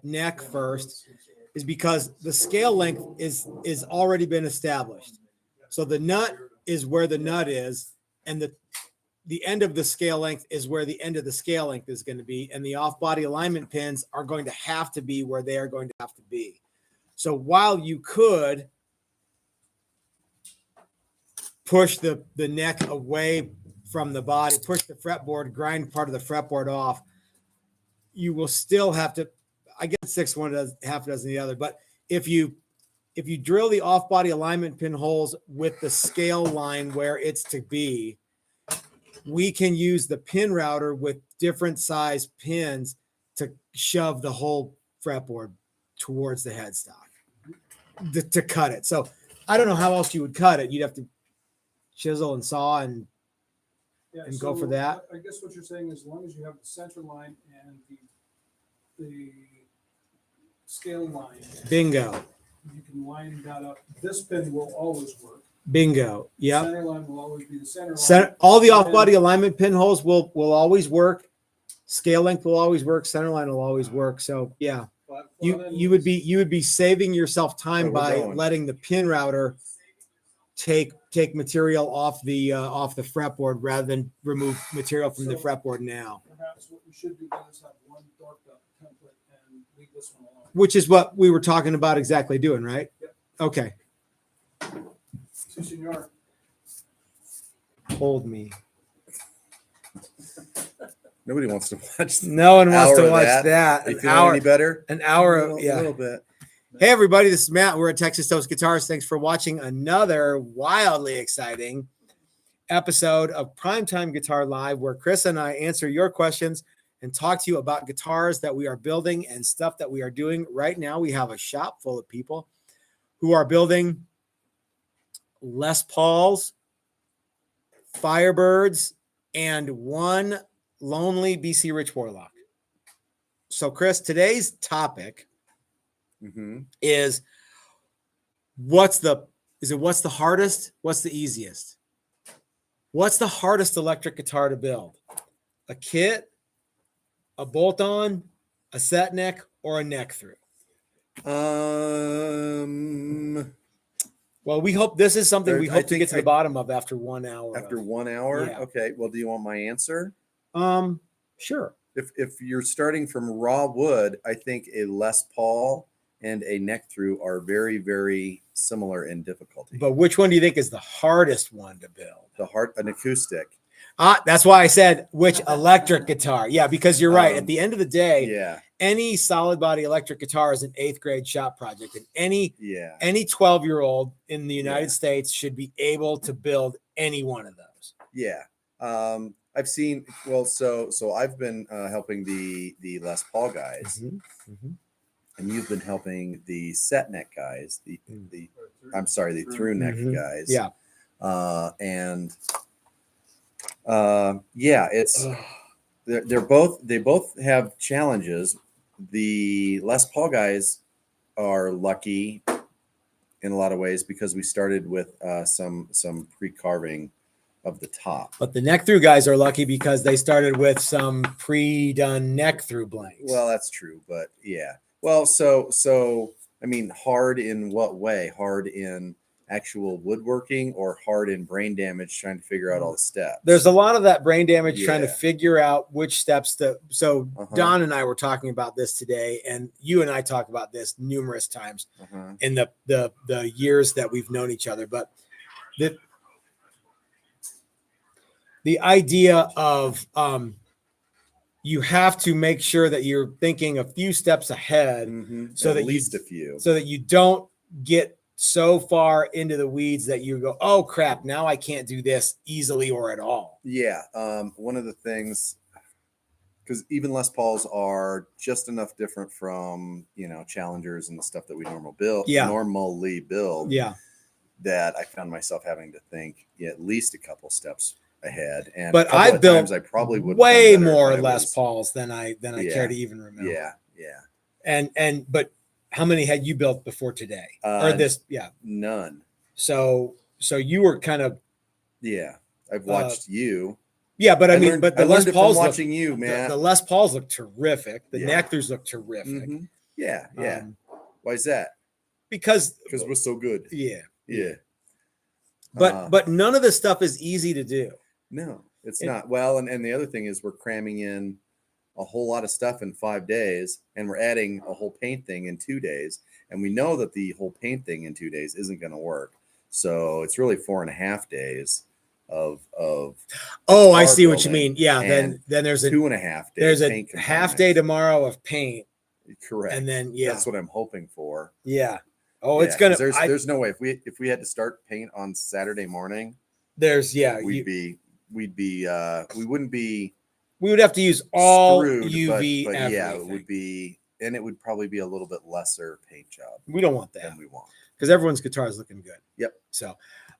neck first is because the scale length is already been established. So the nut is where the nut is, and the end of the scale length is where the end of the scale length is going to be, and the off-body alignment pins are going to have to be where they are going to have to be. So while you could push the neck away from the body, push the fretboard, grind part of the fretboard off, you will still have to, I guess 6 one does half a dozen the other, but if you drill the off-body alignment pin holes with the scale line where it's to be, we can use the pin router with different size pins to shove the whole fretboard towards the headstock to cut it. So I don't know how else you would cut it. You'd have to chisel and saw and go for that. I guess what you're saying is, as long as you have the center line and the scale line, bingo, you can line that up. This pin will always work. Bingo. Yeah. Center line will always be the center line. All the off-body alignment pin holes will always work. Scale length will always work. Center line will always work. So yeah, you would be saving yourself time by letting the pin router take material off the fretboard rather than remove material from the fretboard now. Perhaps what we should do then is have one dorked up template and leave this one alone. Which is what we were talking about exactly doing, right? Yep. Okay. Si, senor. Hold me. Nobody wants to watch. No one wants to watch that. Are you feeling any better? An hour. A little bit. Hey everybody, this is Matt. We're at Texas Toast Guitars. Thanks for watching another wildly exciting episode of Primetime Guitar Live, where Chris and I answer your questions and talk to you about guitars that we are building and stuff that we are doing right now. We have a shop full of people who are building Les Pauls, Firebirds, and one lonely BC Rich Warlock. So Chris, today's topic is what's the hardest? What's the easiest? What's the hardest electric guitar to build? A kit, a bolt-on, a set neck, or a neck through? Well, we hope this is something we hope to get to the bottom of after 1 hour. After 1 hour? Yeah. Okay. Well, do you want my answer? Sure. If you're starting from raw wood, I think a Les Paul and a neck through are very, very similar in difficulty. But which one do you think is the hardest one to build? An acoustic. That's why I said which electric guitar. Yeah, because you're right. At the end of the day, any solid body electric guitar is an 8th grade shop project, and any 12-year-old in the United States should be able to build any one of those. Yeah. I've seen, so I've been helping the Les Paul guys, and you've been helping the set neck guys, the through neck guys. Yeah. It's they both have challenges. The Les Paul guys are lucky in a lot of ways because we started with some pre-carving of the top. But the neck through guys are lucky because they started with some pre-done neck through blanks. Well, that's true, but yeah. Well, so I mean, hard in what way? Hard in actual woodworking or hard in brain damage trying to figure out all the steps? There's a lot of that brain damage trying to figure out which steps to. So Don and I were talking about this today, and you and I talk about this numerous times in the years that we've known each other. But the idea of you have to make sure that you're thinking a few steps ahead, so at that least a few, so that you don't get so far into the weeds that you go, oh crap, now I can't do this easily or at all. Yeah. One of the things, because even Les Pauls are just enough different from, Challengers and the stuff that we normally build, that I found myself having to think at least a couple steps ahead. And but I've built I probably would way more Les Pauls than I care to even remember. Yeah. But how many had you built before today? Or this? Yeah. None. So you were kind of. Yeah. I've watched you. Yeah, but I mean, but the Les Pauls watching you, man. The Les Pauls look terrific. The neck throughs look terrific. Yeah. Yeah. Um, Why is that? because Because we're so good. yeah, Yeah. but none of this stuff is easy to do. No, it's It- not. Well, and the other thing is we're cramming in a whole lot of stuff in 5 days, and we're adding a whole paint thing in 2 days. And we know that the whole paint thing in 2 days isn't going to work. So it's really 4.5 days of Oh, I guitar see what you building mean. Yeah, and then there's a 2.5 days. there's a paint half day components. tomorrow of paint, Correct. and then That's what I'm hoping for. yeah. Oh, Yeah, it's gonna. 'cause there's no way if we had to start paint on Saturday morning, we wouldn't be we would have to use all screwed, UV. but yeah, it everything. would be, and it would probably be a little bit lesser paint job We don't want that than we want. because everyone's guitar is looking good. Yep. So,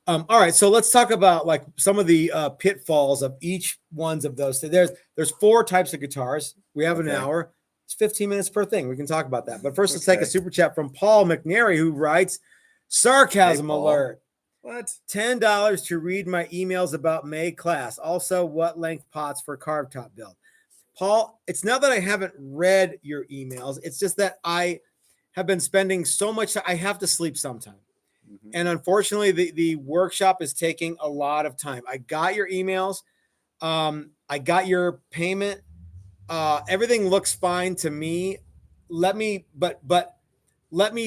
all right. So let's talk about like some of the pitfalls of each ones of those. So there's 4 types of guitars. We have an Okay. hour. It's 15 minutes per thing. We can talk about that. But first, let's take a Okay. super chat from Paul McNary, who writes, "Sarcasm Hey, Paul. alert. What? $10 to read my emails about May class. Also, what length pots for carved top build?" Paul, it's not that I haven't read your emails. It's just that I have been spending so much. I have to sleep sometime. Mhm. And unfortunately, the workshop is taking a lot of time. I got your emails. I got your payment. Everything looks fine to me. Let me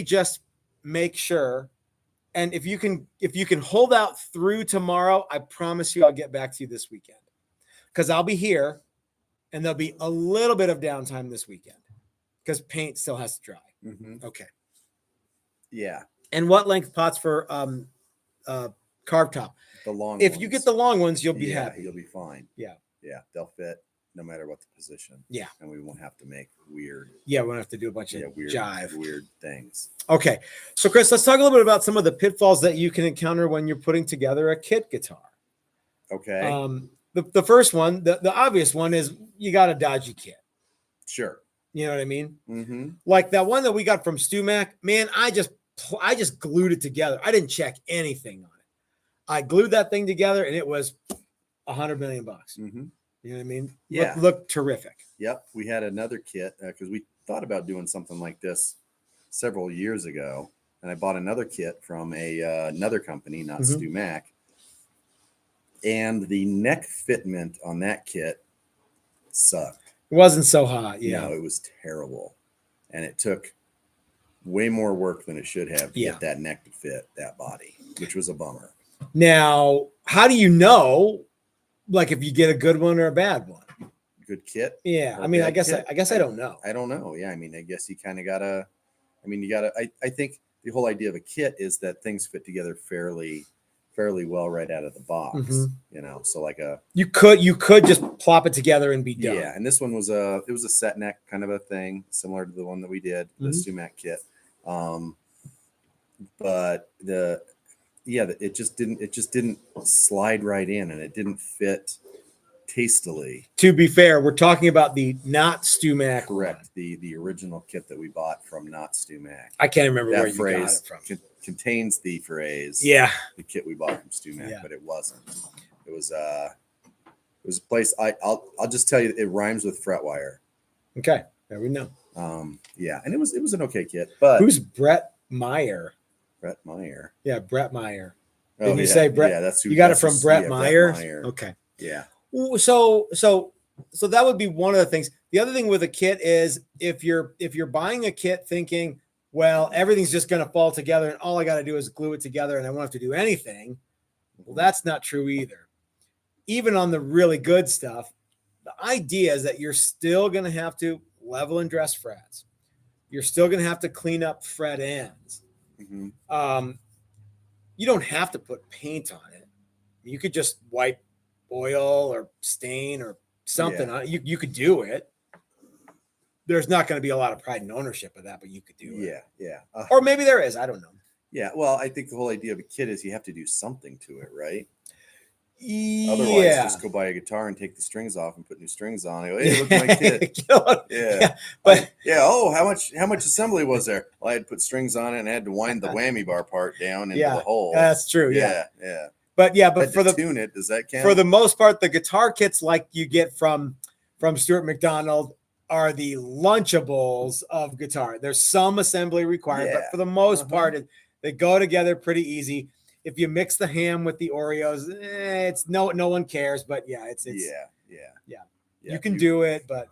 just make sure. And if you can hold out through tomorrow, I promise you I'll get back to you this weekend. Because I'll be here and there'll be a little bit of downtime this weekend because paint still has to dry. Mhm. Okay. Yeah, And what length pots for carved top? the long. If you get the long ones, you'll be yeah, happy. you'll be fine. Yeah. Yeah, they'll fit no matter what the position. Yeah. and we won't have to make weird, Yeah, we'll have to do a bunch of weird jive. things. Okay. So Chris, let's talk a little bit about some of the pitfalls that you can encounter when you're putting together a kit guitar. Okay, The first one, the obvious one is you got a dodgy kit. sure. You know what I mean? Mm-hmm. Like that one that we got from StuMac, man, I just glued it together. I didn't check anything on it. I glued that thing together and it was $100 million. Mm-hmm. You know what I mean? Yeah. Looked terrific. Yep, we had another kit because we thought about doing something like this several years ago, and I bought another kit from another company, not Mhm. StuMac, and the neck fitment on that kit sucked. It wasn't so hot. Yeah. No, it was terrible, and it took way more work than it should have to Yeah. get that neck to fit that body, which was a bummer. Now, how do you know, like, if you get a good one or a bad one? Good kit. Yeah. Or I mean, I bad guess kit? I don't know. I don't know. Yeah, I mean, I guess you kind of gotta. I mean, you gotta. I think the whole idea of a kit is that things fit together fairly well right out of the box. Mhm. You know, so like a You could just plop it together and be done. yeah. And this one was a set neck kind of a thing, similar to the one that we did, the Mhm. StuMac kit. But it just didn't slide right in, and it didn't fit tastily. To be fair, we're talking about the not StuMac. Correct. one. The original kit that we bought from not StuMac. I can't remember where That you phrase got it from. contains the phrase. Yeah. The kit we bought from StuMac, Yeah. but it wasn't. It was a place. I'll just tell you, it rhymes with Fretwire. Okay. There we know. Yeah, and it was an okay kit, but Who's Brett Meyer? Brett Meyer. Yeah, Brett Meyer. Oh, Didn't you yeah, say Brett? Yeah, that's who. You got it that's from who's- Brett yeah, Meyer? Meyer. Okay. Yeah. Ooh, so that would be one of the things. The other thing with a kit is if you're buying a kit thinking, well, everything's just going to fall together and all I got to do is glue it together and I won't have to do anything. Well, that's not true either. Even on the really good stuff, the idea is that you're still going to have to level and dress frets. You're still going to have to clean up fret ends. Mhm. You don't have to put paint on it. You could just wipe oil or stain or something on it. You could do it. There's not going to be a lot of pride and ownership of that, but you could do it. Yeah. Or maybe there is. I don't know. Yeah. Well, I think the whole idea of a kit is you have to do something to it, right? Yeah. Otherwise, just go buy a guitar and take the strings off and put new strings on. And go, hey, look at my kit. Yeah. But Oh, how much assembly was there? Well, I had to put strings on it and I had to wind the whammy bar part down into the hole. that's true. Yeah. Yeah. But But for the tune it, does that count? for the most part, the guitar kits like you get from Stuart McDonald are the Lunchables of guitar. There's some assembly required, but Yeah. for the most Uh-huh. part, they go together pretty easy. If you mix the ham with the Oreos, it's no one cares. But yeah, it's yeah. you can do it, but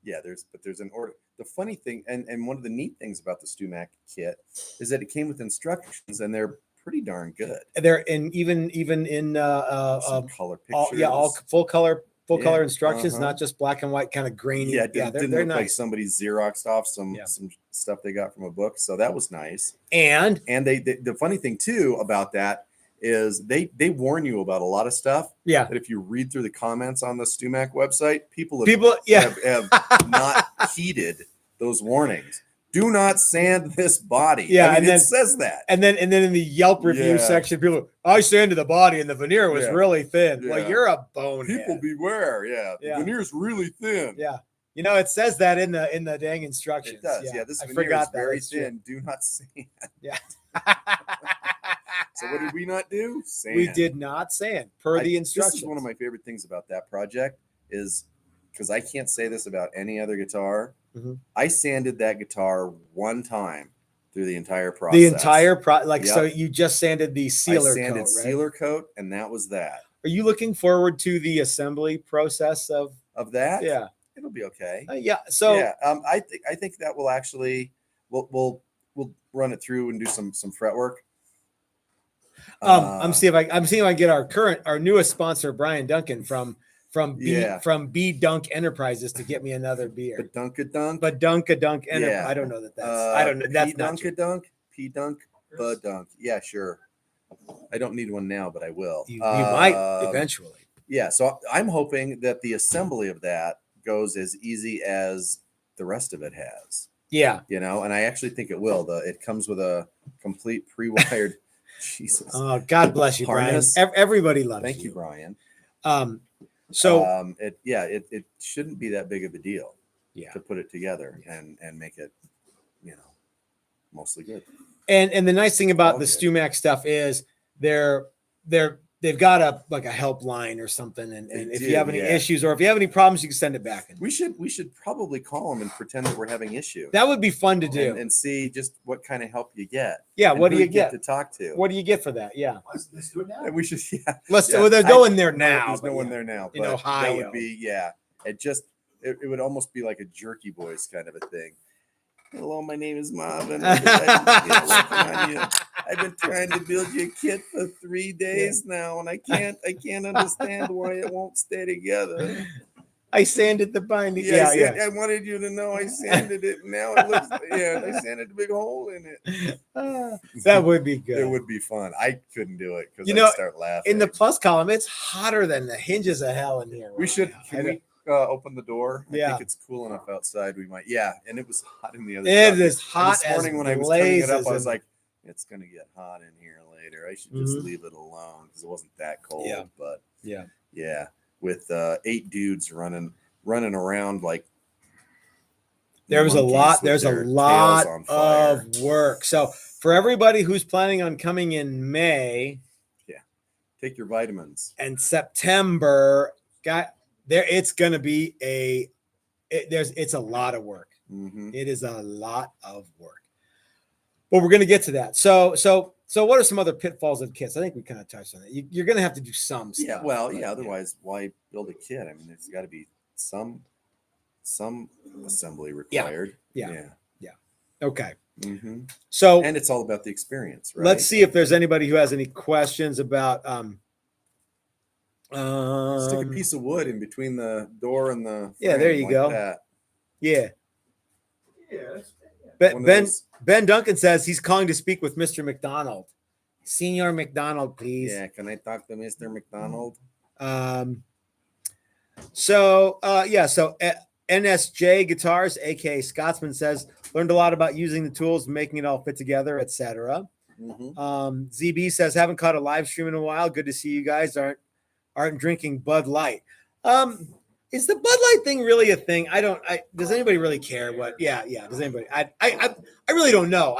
Yeah, there's an order. The funny thing, and one of the neat things about the StewMac kit is that it came with instructions, and they're pretty darn good. they're in even in Some color pictures. all full color Yeah, instructions, uh-huh. not just black and white kind of grainy. Yeah, it didn't they're look like nice. somebody Xeroxed off some Yeah. stuff they got from a book, so that was nice. And And the funny thing too about that is they warn you about a lot of stuff yeah, that if you read through the comments on the StewMac website, people have not heeded those warnings. Do not sand this body. Yeah, I mean, and then- it says that. and then in the Yelp review Yeah. section, people, I sanded the body and the veneer was Yeah. really thin. Well, Yeah. you're a bonehead. People beware. Yeah, Yeah. the veneer's really thin. Yeah. You know, it says that in the dang instructions. It does. Yeah, this I veneer is forgot that. very That's true. thin. Do not sand. Yeah. So what did we not do? Sand. We did not sand per the This instructions. is one of my favorite things about that project is because I can't say this about any other guitar. Mhm. I sanded that guitar one time through the entire process. The entire so Yep. you just sanded the I sealer sanded coat, right? sealer coat, and that was that. Are you looking forward to the assembly process of? Of that, Yeah. it'll be okay. Yeah. So yeah, I think that will actually we'll run it through and do some fret work. I'm seeing if I can get our newest sponsor, Brian Duncan from B Dunk Enterprises, to get me another beer. But Dunk. But Dunk Enterprise. Yeah. I don't know that that's I don't know. That's not true. P Dunk, Bud Dunk. Yeah, sure. I don't need one now, but I will. You might eventually. Yeah, so I'm hoping that the assembly of that goes as easy as the rest of it has. Yeah. You know, and I actually think it will. It comes with a complete pre-wired. Jesus. Oh, God bless you, Harness. Brian. Everybody loves Thank you, Brian. So it shouldn't be that big of a deal. Yeah. To put it together and make it, mostly good. And the nice thing about the Okay. StewMac stuff is they've got a helpline or something, and They if do, you have any yeah. issues or if you have any problems, you can send it back. And We should probably call them and pretend that we're having issue that would be fun to do. and see just what kind of help you get. Yeah, and what do who you get? to talk to. What do you get for that? Yeah, Let's do it now. And we should, yeah. let's. Yeah, Well, there's no one there now. There's no but one yeah. there now. In But Ohio. that would be, yeah. It would almost be like a Jerky Boys kind of a thing. Hello, my name is Marvin. I've been trying to build your kit for 3 days now, and I can't understand why it won't stay together. I sanded the binding. Yeah, Yeah, I wanted you to know I sanded it. Now it looks, I sanded a big hole in it. That would be good. It would be fun. I couldn't do it because You I'd know, start laughing. In the plus column, it's hotter than the hinges of hell in here. We right should. now. Can we open the door? I Yeah. think it's cool enough outside. We might. Yeah, and it was hot in the other. It truck. is And hot this morning as when I was turning it up, blazes I was in- like, "It's gonna get hot in here later. I should just Mhm. leave it alone because it wasn't that cold." Yeah. But Yeah. with 8 dudes running around like There's a monkeys lot. with There's a their lot tails on fire. of work. So for everybody who's planning on coming in May Take your vitamins. and September, it's going to be it's a lot of work. Mm-hmm. It is a lot of work. But we're going to get to that. So what are some other pitfalls of kits? I think we kind of touched on it. You're going to have to do some stuff. Yeah. Well, but, yeah. Otherwise, why build a kit? I mean, there's got to be some assembly required. Yeah. Okay. Mm-hmm. So And it's all about the experience, right? let's see if there's anybody who has any questions about Stick a piece of wood in between the door and the Yeah, there frame you like go. that. yeah. Yeah, One of Ben those- Ben Duncan says he's calling to speak with Mr. McDonald. Senior McDonald, please. Yeah, can I talk to Mr. McDonald? So NSJ Guitars, aka Scotsman, says learned a lot about using the tools, making it all fit together, etc. Mm-hmm. ZB says haven't caught a live stream in a while. Good to see you guys aren't drinking Bud Light. Is the Bud Light thing really a thing? Does anybody really care what? Yeah. Does anybody? I really don't know.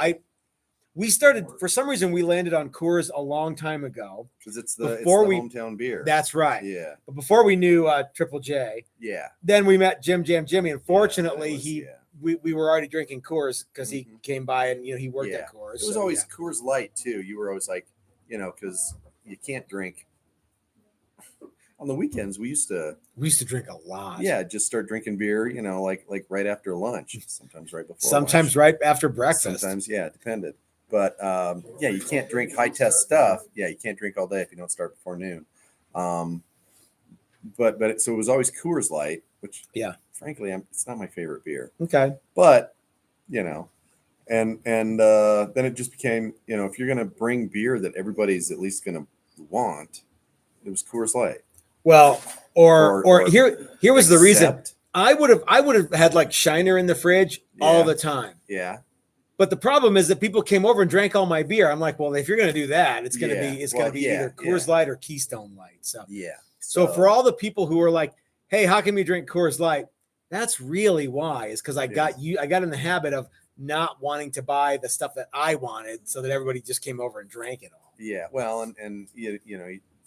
We started, for some reason, we landed on Coors a long time ago. Because it's the Before hometown beer. That's right. Yeah. But before we knew Triple J, Yeah. then we met Jim Jimmy. Unfortunately, Yeah, we were already drinking Coors because he came by and he worked Yeah. at Coors. It was always Coors Light too. You were always like, because you can't drink on the weekends. We used to drink a lot. Yeah, just start drinking beer, like right after lunch, sometimes right before. Sometimes lunch. right after breakfast. Sometimes, yeah, it depended. But yeah, you can't drink high test stuff. Yeah, you can't drink all day if you don't start before noon. But so it was always Coors Light, which frankly, it's not my favorite beer. Okay. But and then it just became, if you're gonna bring beer that everybody's at least gonna want, it was Coors Light. Well, or here was the reason. I would have had like Shiner in the fridge all the time. Yeah. But the problem is that people came over and drank all my beer. I'm like, well, if you're going to do that, it's going to be either Coors Light or Keystone Light. So for all the people who are like, hey, how can we drink Coors Light? That's really why, is because I got in the habit of not wanting to buy the stuff that I wanted, so that everybody just came over and drank it all. Yeah. Well, and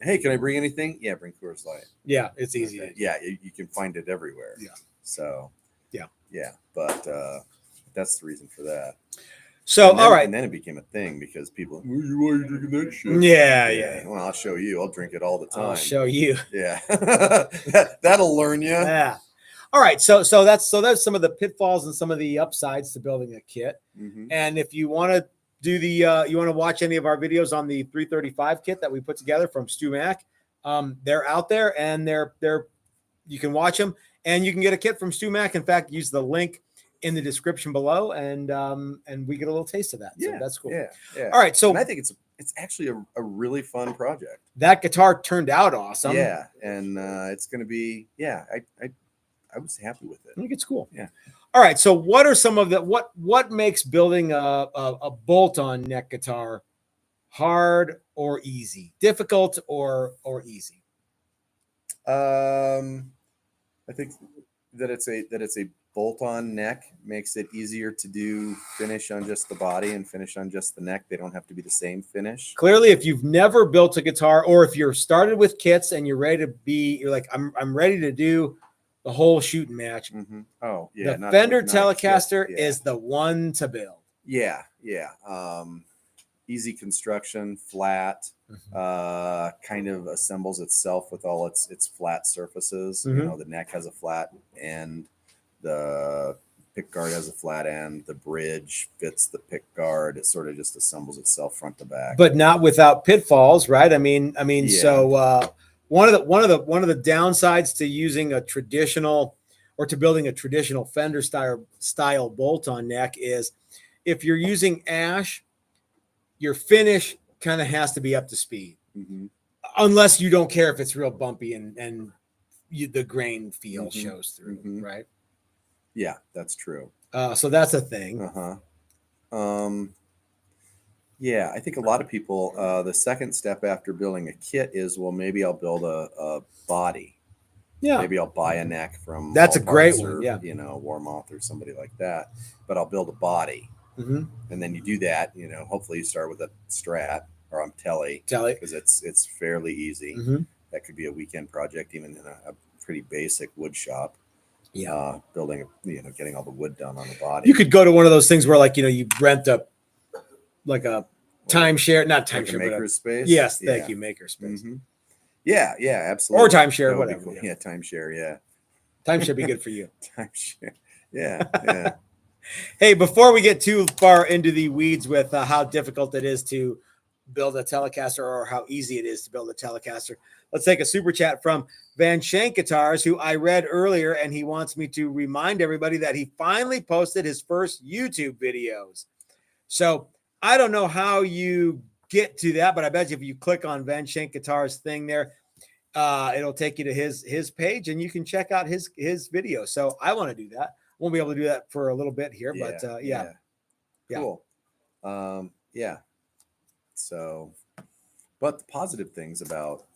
hey, can I bring anything? Yeah, bring Coors Light. Yeah, it's easy. Okay. Yeah, you can find it everywhere. Yeah. So yeah. But that's the reason for that. So all right, and then it became a thing because people, why are you drinking that shit? Yeah. Well, I'll show you. I'll drink it all the time. I'll show you. Yeah, that'll learn you. Yeah. All right, so that's some of the pitfalls and some of the upsides to building a kit. Mm-hmm. And if you want to do you want to watch any of our videos on the 335 kit that we put together from Stu Mack, they're out there and they're you can watch them and you can get a kit from Stu Mack. In fact, use the link in the description below and we get a little taste of that. So that's cool. Yeah. All right, so and I think it's actually a really fun project. That guitar turned out awesome. Yeah, and it's going to be I was happy with it. I think it's cool. Yeah. All right. So what are some of the what makes building a bolt-on neck guitar hard or easy? Difficult or easy? I think that it's a bolt-on neck makes it easier to do finish on just the body and finish on just the neck. They don't have to be the same finish. Clearly, if you've never built a guitar, or if you're started with kits and you're like, I'm ready to do the whole shooting match. Mm-hmm. Oh yeah, the Fender Telecaster is the one to build. Yeah. Easy construction, flat, kind of assembles itself with all its flat surfaces. Mm-hmm. The neck has a flat end, the pick guard has a flat end, the bridge fits the pick guard. It sort of just assembles itself front to back. But not without pitfalls, right? I mean, so one of the downsides to using a traditional or to building a traditional Fender style bolt-on neck is if you're using ash, your finish kind of has to be up to speed, unless you don't care if it's real bumpy and the grain feel shows through, right? Yeah, that's true. So that's a thing. Yeah, I think a lot of people, the second step after building a kit is, well, maybe I'll build a body. Yeah. Maybe I'll buy a neck from that's a great one. Or, Warmoth or somebody like that. But I'll build a body. Mm-hmm. And then you do that, hopefully you start with a Strat or Telly because it's fairly easy. Mm-hmm. That could be a weekend project, even in a pretty basic wood shop. Yeah. Building, getting all the wood done on the body. You could go to one of those things where you rent a timeshare, not timeshare, like makerspace. Yes. Thank you. Makerspace. Mm-hmm. Yeah, absolutely. Or timeshare, whatever. Cool. Yeah, timeshare. Yeah. Timeshare be good for you. Timeshare. Yeah. Hey, before we get too far into the weeds with how difficult it is to build a Telecaster or how easy it is to build a Telecaster, let's take a super chat from Van Shank Guitars, who I read earlier, and he wants me to remind everybody that he finally posted his first YouTube videos. So I don't know how you get to that, but I bet you if you click on Van Shank Guitars thing there, it'll take you to his page and you can check out his video. So I want to do that. Won't be able to do that for a little bit here, but Cool. Yeah. So, but the positive things about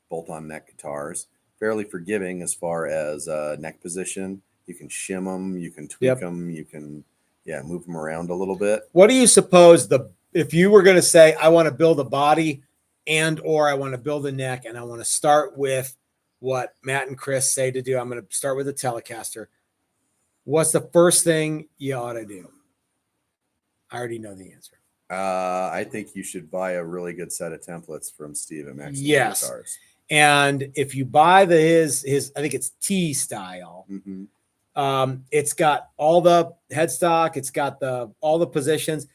bolt-on neck guitars, fairly forgiving as far as neck position. You can shim them, you can tweak them, you can move them around a little bit. What do you suppose if you were going to say, I want to build a body or I want to build a neck and I want to start with what Matt and Chris say to do, I'm going to start with a Telecaster. What's the first thing you ought to do? I already know the answer. I think you should buy a really good set of templates from Steve at Maximum Yes. Guitars. And if you buy his, I think it's T style. Mm-hmm. It's got all the headstock. It's got all the positions.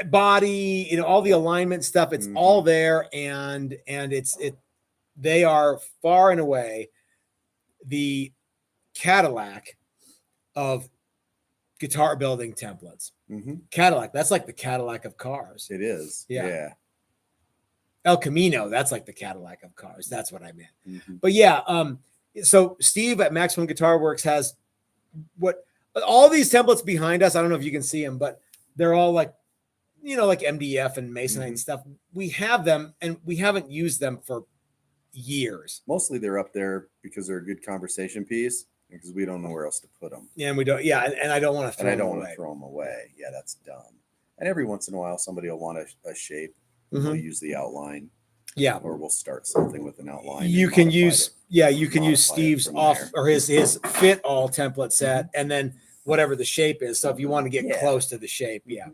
Body, all the alignment stuff. It's all there, and they are far and away the Cadillac of guitar building templates. Mm-hmm. Cadillac, that's like the Cadillac of cars. It is. Yeah. Yeah. El Camino, that's like the Cadillac of cars. That's what I meant. Mm-hmm. But yeah, so Steve at Maximum Guitar Works has all these templates behind us. I don't know if you can see them, but they're all like, like MDF and Masonite and stuff. We have them and we haven't used them for years. Mostly they're up there because they're a good conversation piece because we don't know where else to put them. Yeah, and we don't. Yeah, and I don't want to throw them away. Want to throw them away. Yeah, that's dumb. And every once in a while, somebody will want a shape. Mm-hmm. We'll use the outline. Yeah, or we'll start something with an outline. You can use Steve's off there. or his fit all template set, and then whatever the shape is. So if you want to get close to the shape, yeah.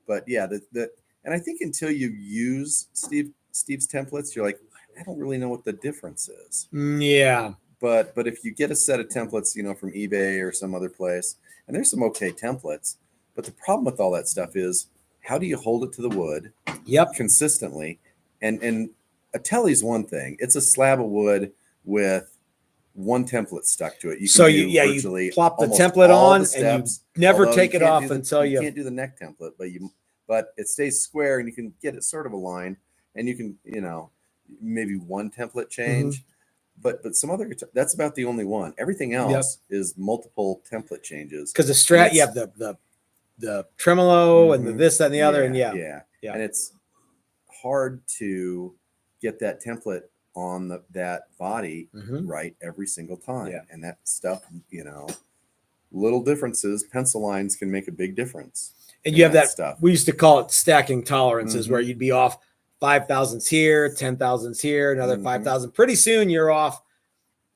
But and I think until you use Steve's templates, you're like, I don't really know what the difference is. Yeah. But if you get a set of templates, from eBay or some other place, and there's some okay templates, but the problem with all that stuff is, how do you hold it to the wood? Yep. Consistently, and a telly's one thing. It's a slab of wood with one template stuck to it. You plop the template on and you never take it off until you can't do the neck template, but it stays square and you can get it sort of aligned, and you can maybe one template change. But some other that's about the only one. Everything else is multiple template changes. Because the Strat, you have the tremolo and the this, that, and the other, and yeah. And it's hard to get that template on that body right every single time. Yeah. And that stuff, little differences, pencil lines can make a big difference. And you have that stuff. We used to call it stacking tolerances, where you'd be off 5 thousandths here, 10 thousandths here, another 5 thousand. Pretty soon you're off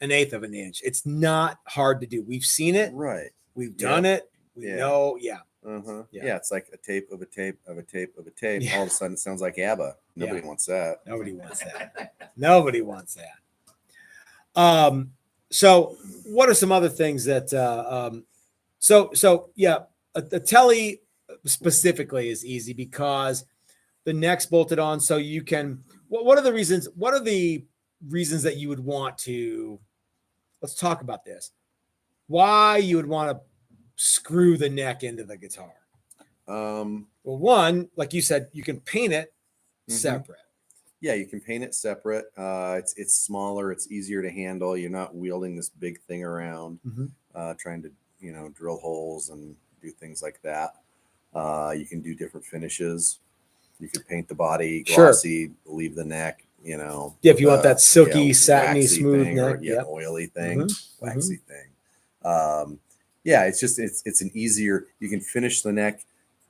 1/8 of an inch. It's not hard to do. We've seen it. Right. We've done it. We know. Yeah. Yeah, it's like a tape of a tape of a tape of a tape. Yeah. All of a sudden, it sounds like ABBA. Nobody wants that. Nobody wants that. Nobody wants that. So what are some other things that? A telly specifically is easy because the neck's bolted on, so you can. What are the reasons? What are the reasons that you would want to? Let's talk about this. Why you would want to screw the neck into the guitar? Well, one, like you said, you can paint it separate. Yeah, you can paint it separate. It's smaller. It's easier to handle. You're not wielding this big thing around, trying to drill holes and do things like that. You can do different finishes. You could paint the body glossy, leave the neck. If you want that silky, satiny, smooth neck, oily thing, waxy thing. It's an easier. You can finish the neck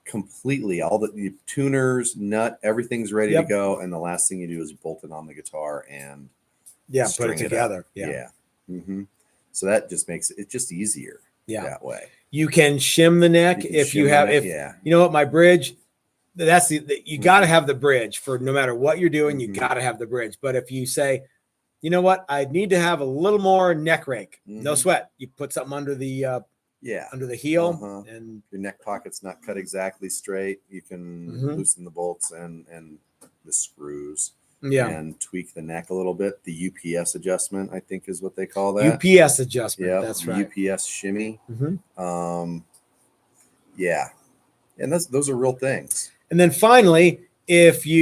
completely. All the tuners, nut, everything's ready to go, and the last thing you do is bolt it on the guitar and put it together. So that just makes it just easier. That way. You can shim the neck you know what, my bridge. That's you got to have the bridge for no matter what you're doing. You got to have the bridge. But if you say, you know what, I need to have a little more neck rake, no sweat. You put something under the under the heel, and your neck pocket's not cut exactly straight. You can loosen the bolts and the screws. And tweak the neck a little bit. The UPS adjustment, I think, is what they call that. UPS adjustment. Yeah, that's right. UPS shimmy. And those are real things. And then finally, even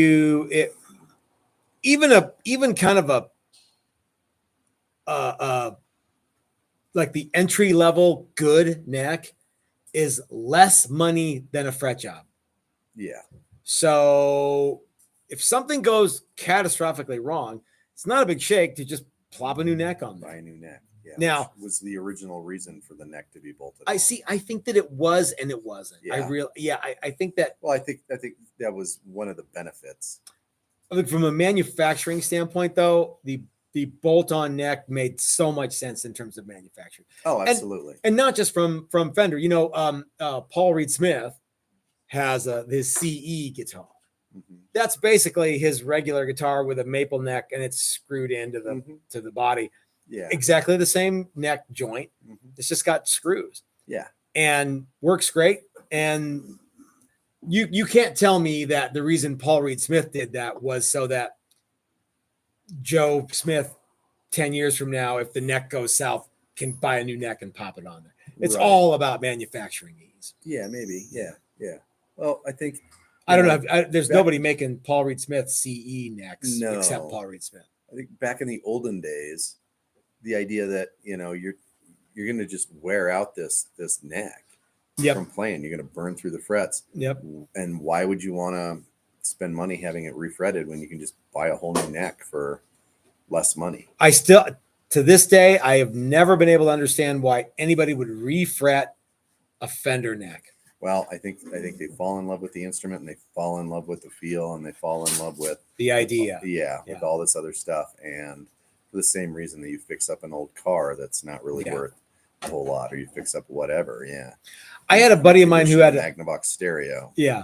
kind of a like the entry level good neck is less money than a fret job. Yeah. So if something goes catastrophically wrong, it's not a big shake to just plop a new neck on there. Buy a new neck. Yeah. Now- which was the original reason for the neck to be bolted. I on. see. I think that it was and it wasn't. Yeah. I think that Well, I think that was one of the benefits. look, from a manufacturing standpoint, though, the bolt-on neck made so much sense in terms of manufacturing, Oh, absolutely. and not just from Fender. You know, Paul Reed Smith has his CE guitar. Mhm. That's basically his regular guitar with a maple neck, and it's screwed into the Mhm. to the body. Yeah. Exactly the same neck joint. Mhm. It's just got screws. Yeah. And works great. And you can't tell me that the reason Paul Reed Smith did that was so that Joe Smith 10 years from now, if the neck goes south, can buy a new neck and pop it on there. It's Right. all about manufacturing ease. Yeah, maybe. Yeah. Yeah. Well, I think I don't know, know. There's back- nobody making Paul Reed Smith CE necks No. except Paul Reed Smith. I think back in the olden days, the idea that you're going to just wear out this neck Yep. from playing, you're going to burn through the frets, Yep. and why would you want to spend money having it refretted when you can just buy a whole new neck for less money? I still, to this day, I have never been able to understand why anybody would refret a Fender neck. Well, I think they fall in love with the instrument, and they fall in love with the feel, and they fall in love with The idea. with Yeah. all this other stuff. And for the same reason that you fix up an old car that's not really Yeah. worth a whole lot, or you fix up whatever. Yeah. I had a buddy of mine who had a, Magnavox stereo. yeah.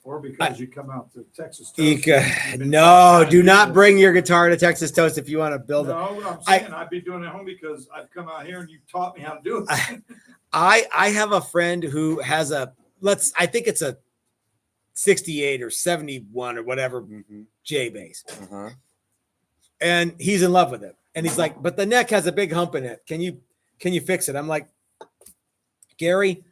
Or because you come out to Texas. You Toast, ca- you've been no, trying to do not this. bring your guitar to Texas Toast if you want to build it. No, what I'm saying, I'd be doing it at home because I've come out here and you taught me how to do it. I have a friend who has I think it's a 68 or 71 or whatever Mm-hmm. J bass. Uh-huh. And he's in love with it. And he's like, but the neck has a big hump in it. Can you fix it? I'm like, Gary,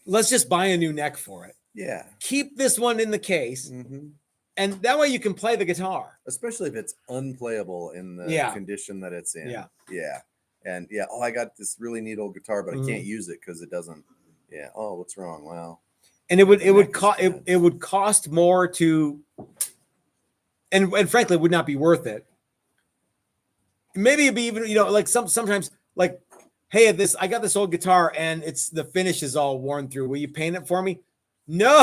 let's just buy a new neck for it. Yeah. Keep this one in the case. Mm-hmm. And that way you can play the guitar. Especially if it's unplayable in the Yeah. condition that it's in. Yeah. Yeah. And yeah, I got this really neat old guitar, but I Mhm. can't use it because it doesn't. Yeah. Oh, what's wrong? Well, And it would The neck is cost bad. it would cost more to and frankly it would not be worth it. Maybe it'd be even, like sometimes like, hey, I got this old guitar and the finish is all worn through. Will you paint it for me? No,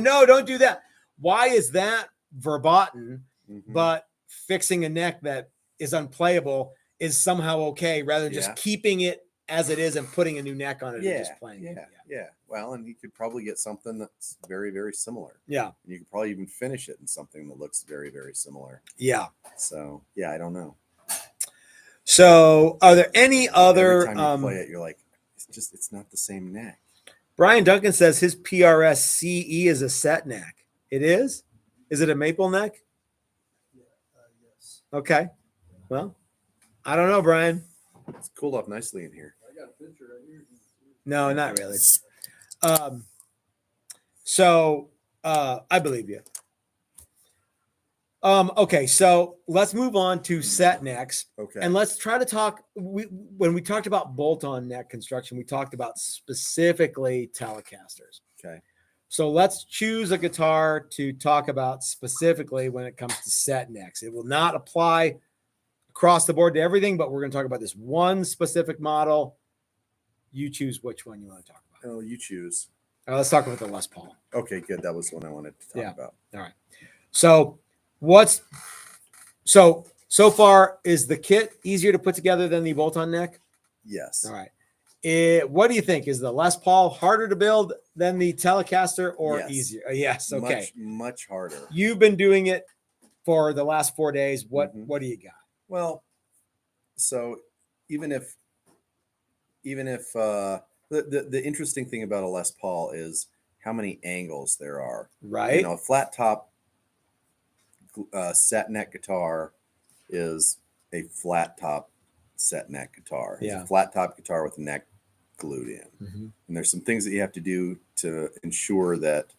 no, don't do that. Why is that verboten? mhm. But fixing a neck that is unplayable is somehow okay, rather than Yeah. just keeping it as it is and putting a new neck on it and just playing it. Yeah. Well, and you could probably get something that's very, very similar. Yeah. And you could probably even finish it in something that looks very, very similar. Yeah. So yeah, I don't know. So are there any other Every time you play it, you're like, it's not the same neck. Brian Duncan says his PRS CE is a set neck. It is? Is it a maple neck? Yes. Okay. Well, I don't know, Brian. It's cooled off nicely in here. I got a picture right here. No, not really. I believe you. Okay, so let's move on to set necks. Okay. And let's try to talk. When we talked about bolt-on neck construction, we talked about specifically Telecasters. Okay. So let's choose a guitar to talk about specifically when it comes to set necks. It will not apply across the board to everything, but we're going to talk about this one specific model. You choose which one you want to talk about. Oh, you choose. Let's talk about the Les Paul. Okay, good. That was the one I wanted to talk Yeah. about. All right. So so far, is the kit easier to put together than the bolt-on neck? Yes. All right. What do you think? Is the Les Paul harder to build than the Telecaster or Yes. easier? Yes. Okay. Much harder. You've been doing it for the last 4 days. What Mhm. do you got? Well, so even if the interesting thing about a Les Paul is how many angles there are. Right. A flat top set neck guitar is a flat top set neck guitar. It's Yeah. a flat top guitar with the neck glued in. Mhm. And there's some things that you have to do to ensure that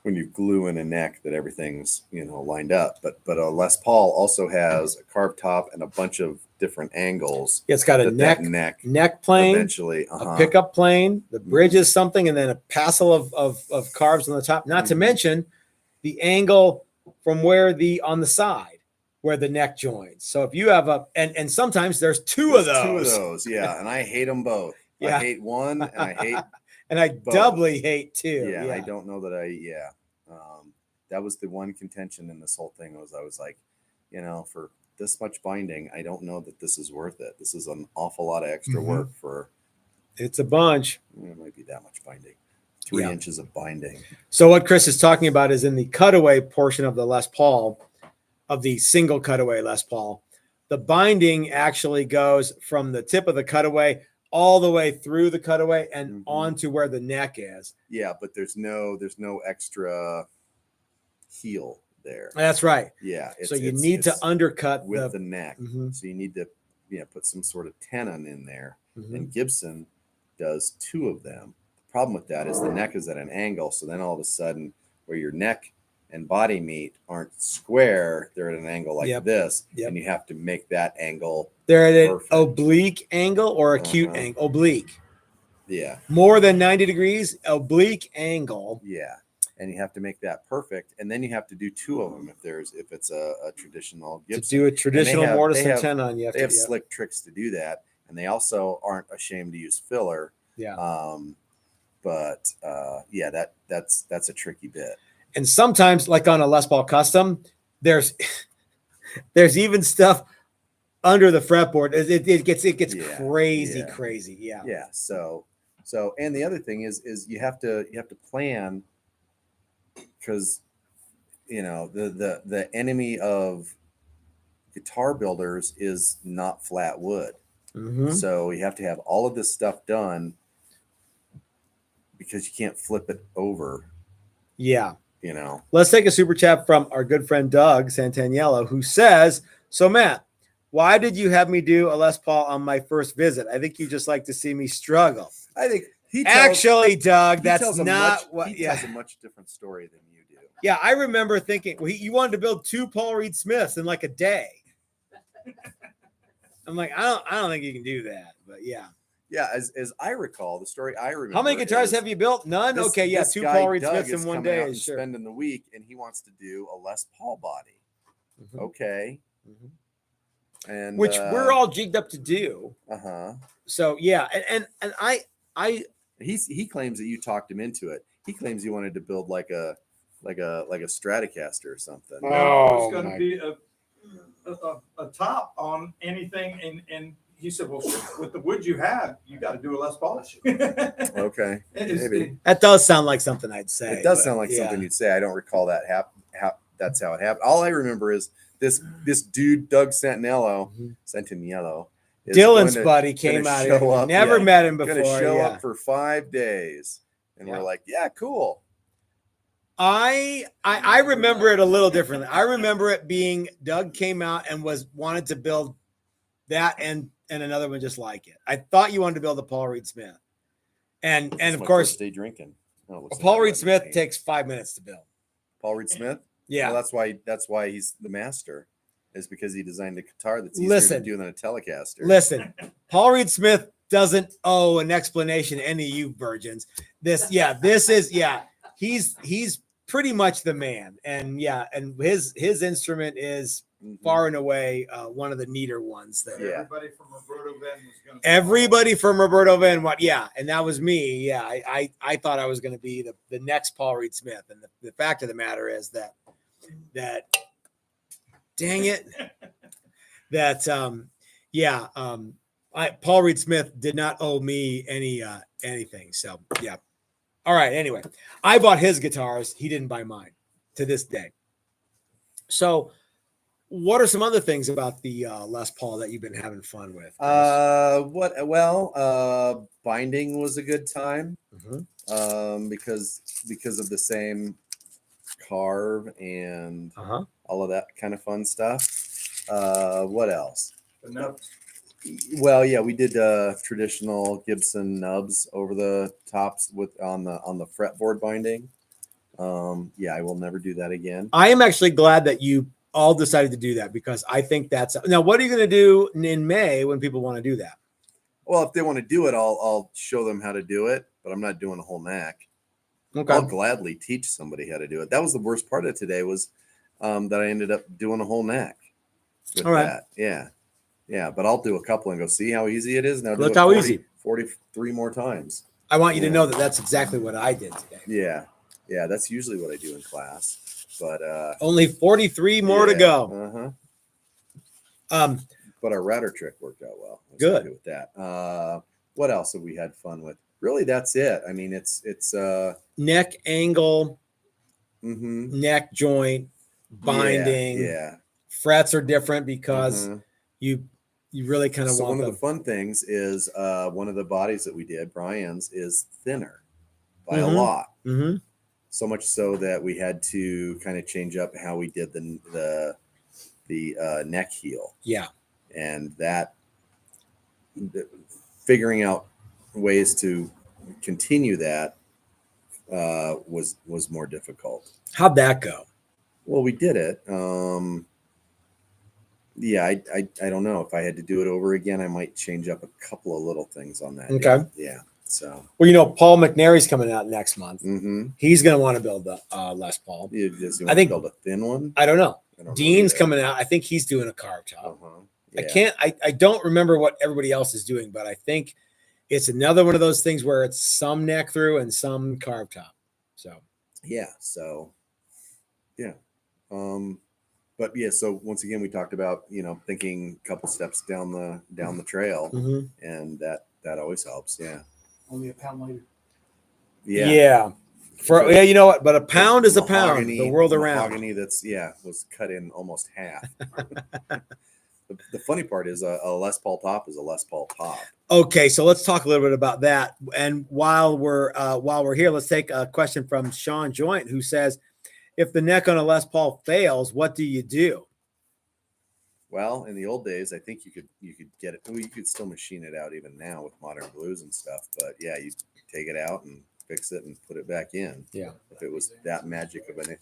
when you glue in a neck that everything's lined up. But a Les Paul also has a carved top and a bunch of different angles. It's got a that neck neck plane, eventually a pickup plane, the bridge is something, and then a passel of carbs on the top. Not to Mhm. mention the angle from where on the side, where the neck joins. So if you have and sometimes there's two There's of two of those. those, yeah, and I hate them both. Yeah. I hate one, and I hate and I both. doubly hate two. yeah. I don't know that that was the one contention in this whole thing was I was like, for this much binding, I don't know that this is worth it. This is an awful lot of extra work for. It's a bunch. It might be that much binding. 3 inches of binding. So what Chris is talking about is in the cutaway portion of the Les Paul, of the single cutaway Les Paul, the binding actually goes from the tip of the cutaway all the way through the cutaway and onto where the neck is. Yeah, but there's no extra heel there. That's right. Yeah. So you need to undercut with the neck. So you need to put some sort of tenon in there. And Gibson does 2 of them. The problem with that is the neck is at an angle. So then all of a sudden where your neck and body meet aren't square, they're at an angle like this. And you have to make that angle. They're at an perfect. oblique angle or acute angle. Oblique. Yeah. More than 90 degrees, oblique angle. Yeah. And you have to make that perfect. And then you have to do 2 of them if it's a traditional Gibson. To do a traditional mortise and have tenon, you have they to have slick tricks to do that. And they also aren't ashamed to use filler. Yeah. That's a tricky bit. And sometimes, like on a Les Paul Custom, there's even stuff under the fretboard. It gets crazy. Yeah. Yeah. So and the other thing is you have to plan, because the enemy of guitar builders is not flat wood. So you have to have all of this stuff done because you can't flip it over. Yeah. Let's take a super chat from our good friend Doug Santaniello, who says, "So Matt, why did you have me do a Les Paul on my first visit? I think you just like to see me struggle." I think Doug, that's tells not what. He tells a much different story than you do. Yeah, I remember thinking, well, you wanted to build 2 Paul Reed Smiths in like a day. I'm like, I don't think you can do that, but yeah. Yeah, as I recall, the story I remember. How many guitars have you built? None? Okay, yeah, 2 Paul Reed Smiths in one day. Sure. Spending the week, and he wants to do a Les Paul body. Okay. And which we're all jigged up to do. So yeah, and he claims that you talked him into it. He claims he wanted to build like a Stratocaster or something. No, it's going to be a top on anything, and he said, "Well, with the wood you have, you got to do a Les Paul." Okay, maybe that does sound like something I'd say. It does sound like something you'd say. I don't recall that that's how it happened. All I remember is this dude, Doug Santaniello, Dylan's buddy came out here. Never met him before. Going to show up for 5 days, and we're like, "Yeah, cool." I remember it a little differently. I remember it being Doug came out and wanted to build that and another one just like it. I thought you wanted to build a Paul Reed Smith, and of course, stay drinking. Paul Reed Smith takes 5 minutes to build. Paul Reed Smith. Yeah, well, that's why he's the master. Is because he designed a guitar that's easier to do than a Telecaster. Listen, Paul Reed Smith doesn't owe an explanation to any of you virgins. He's pretty much the man, and his instrument is far and away one of the neater ones. Everybody from Roberto Venn was going to. Everybody from Roberto Venn, and that was me. Yeah, I thought I was going to be the next Paul Reed Smith, and the fact of the matter is that dang it, Paul Reed Smith did not owe me anything. So yeah. All right. Anyway, I bought his guitars. He didn't buy mine to this day. So what are some other things about the Les Paul that you've been having fun with? Binding was a good time. Because of the same carve and all of that kind of fun stuff. What else? The nubs. Well, yeah, we did traditional Gibson nubs over the tops on the fretboard binding. I will never do that again. I am actually glad that you all decided to do that, because I think that's now. What are you going to do in May when people want to do that? Well, if they want to do it, I'll show them how to do it, but I'm not doing a whole neck. Okay. I'll gladly teach somebody how to do it. That was the worst part of today was that I ended up doing a whole neck. with All right. that. Yeah. Yeah. But I'll do a couple and go see how easy it is. Now do Look it how 40 easy. 43 more times. I want you to Yeah. know that that's exactly what I did today. Yeah. Yeah. That's usually what I do in class. But Only 43 more to yeah, go. Uh-huh. But our router trick worked out well. I was Good. happy with that. What else have we had fun with? Really, that's it. I mean, it's Neck angle, mhm. neck joint, binding. Yeah. Frets are different because Mhm. you really kind of So want one of them. the fun things is one of the bodies that we did, Brian's, is thinner by a Mhm. lot. Mm-hmm. So much so that we had to kind of change up how we did the neck heel, Yeah. and that figuring out ways to continue that was more difficult. How'd that go? Well, we did it. Yeah, I don't know. If I had to do it over again, I might change up a couple of little things on that. Okay. Yeah. So. Well, you know, Paul McNary's coming out next month. Mm-hmm. He's going to want to build the Les Paul. Does he I want think- to build a thin one? I don't know. I don't know Dean's either. coming out. I think he's doing a carb top. Uh-huh. I don't remember what everybody else is doing, but I think it's another one of those things where it's some neck through and some carb top. So Yeah. So. Yeah. But yeah. So once again, we talked about thinking a couple steps down the trail, mhm. and that always helps. Yeah. Only a pound later. Yeah. Yeah. For It's a- you know what? But a pound is a pound. mahogany- The world around. mahogany was cut in almost half. The funny part is a Les Paul top is a Les Paul top. Okay, so let's talk a little bit about that. And while we're here, let's take a question from Sean Joint, who says, "If the neck on a Les Paul fails, what do you do?" Well, in the old days, I think you could get it. Well, you could still machine it out even now with modern glues and stuff. But yeah, you take it out and fix it and put it back in. Yeah. If it was that magic of an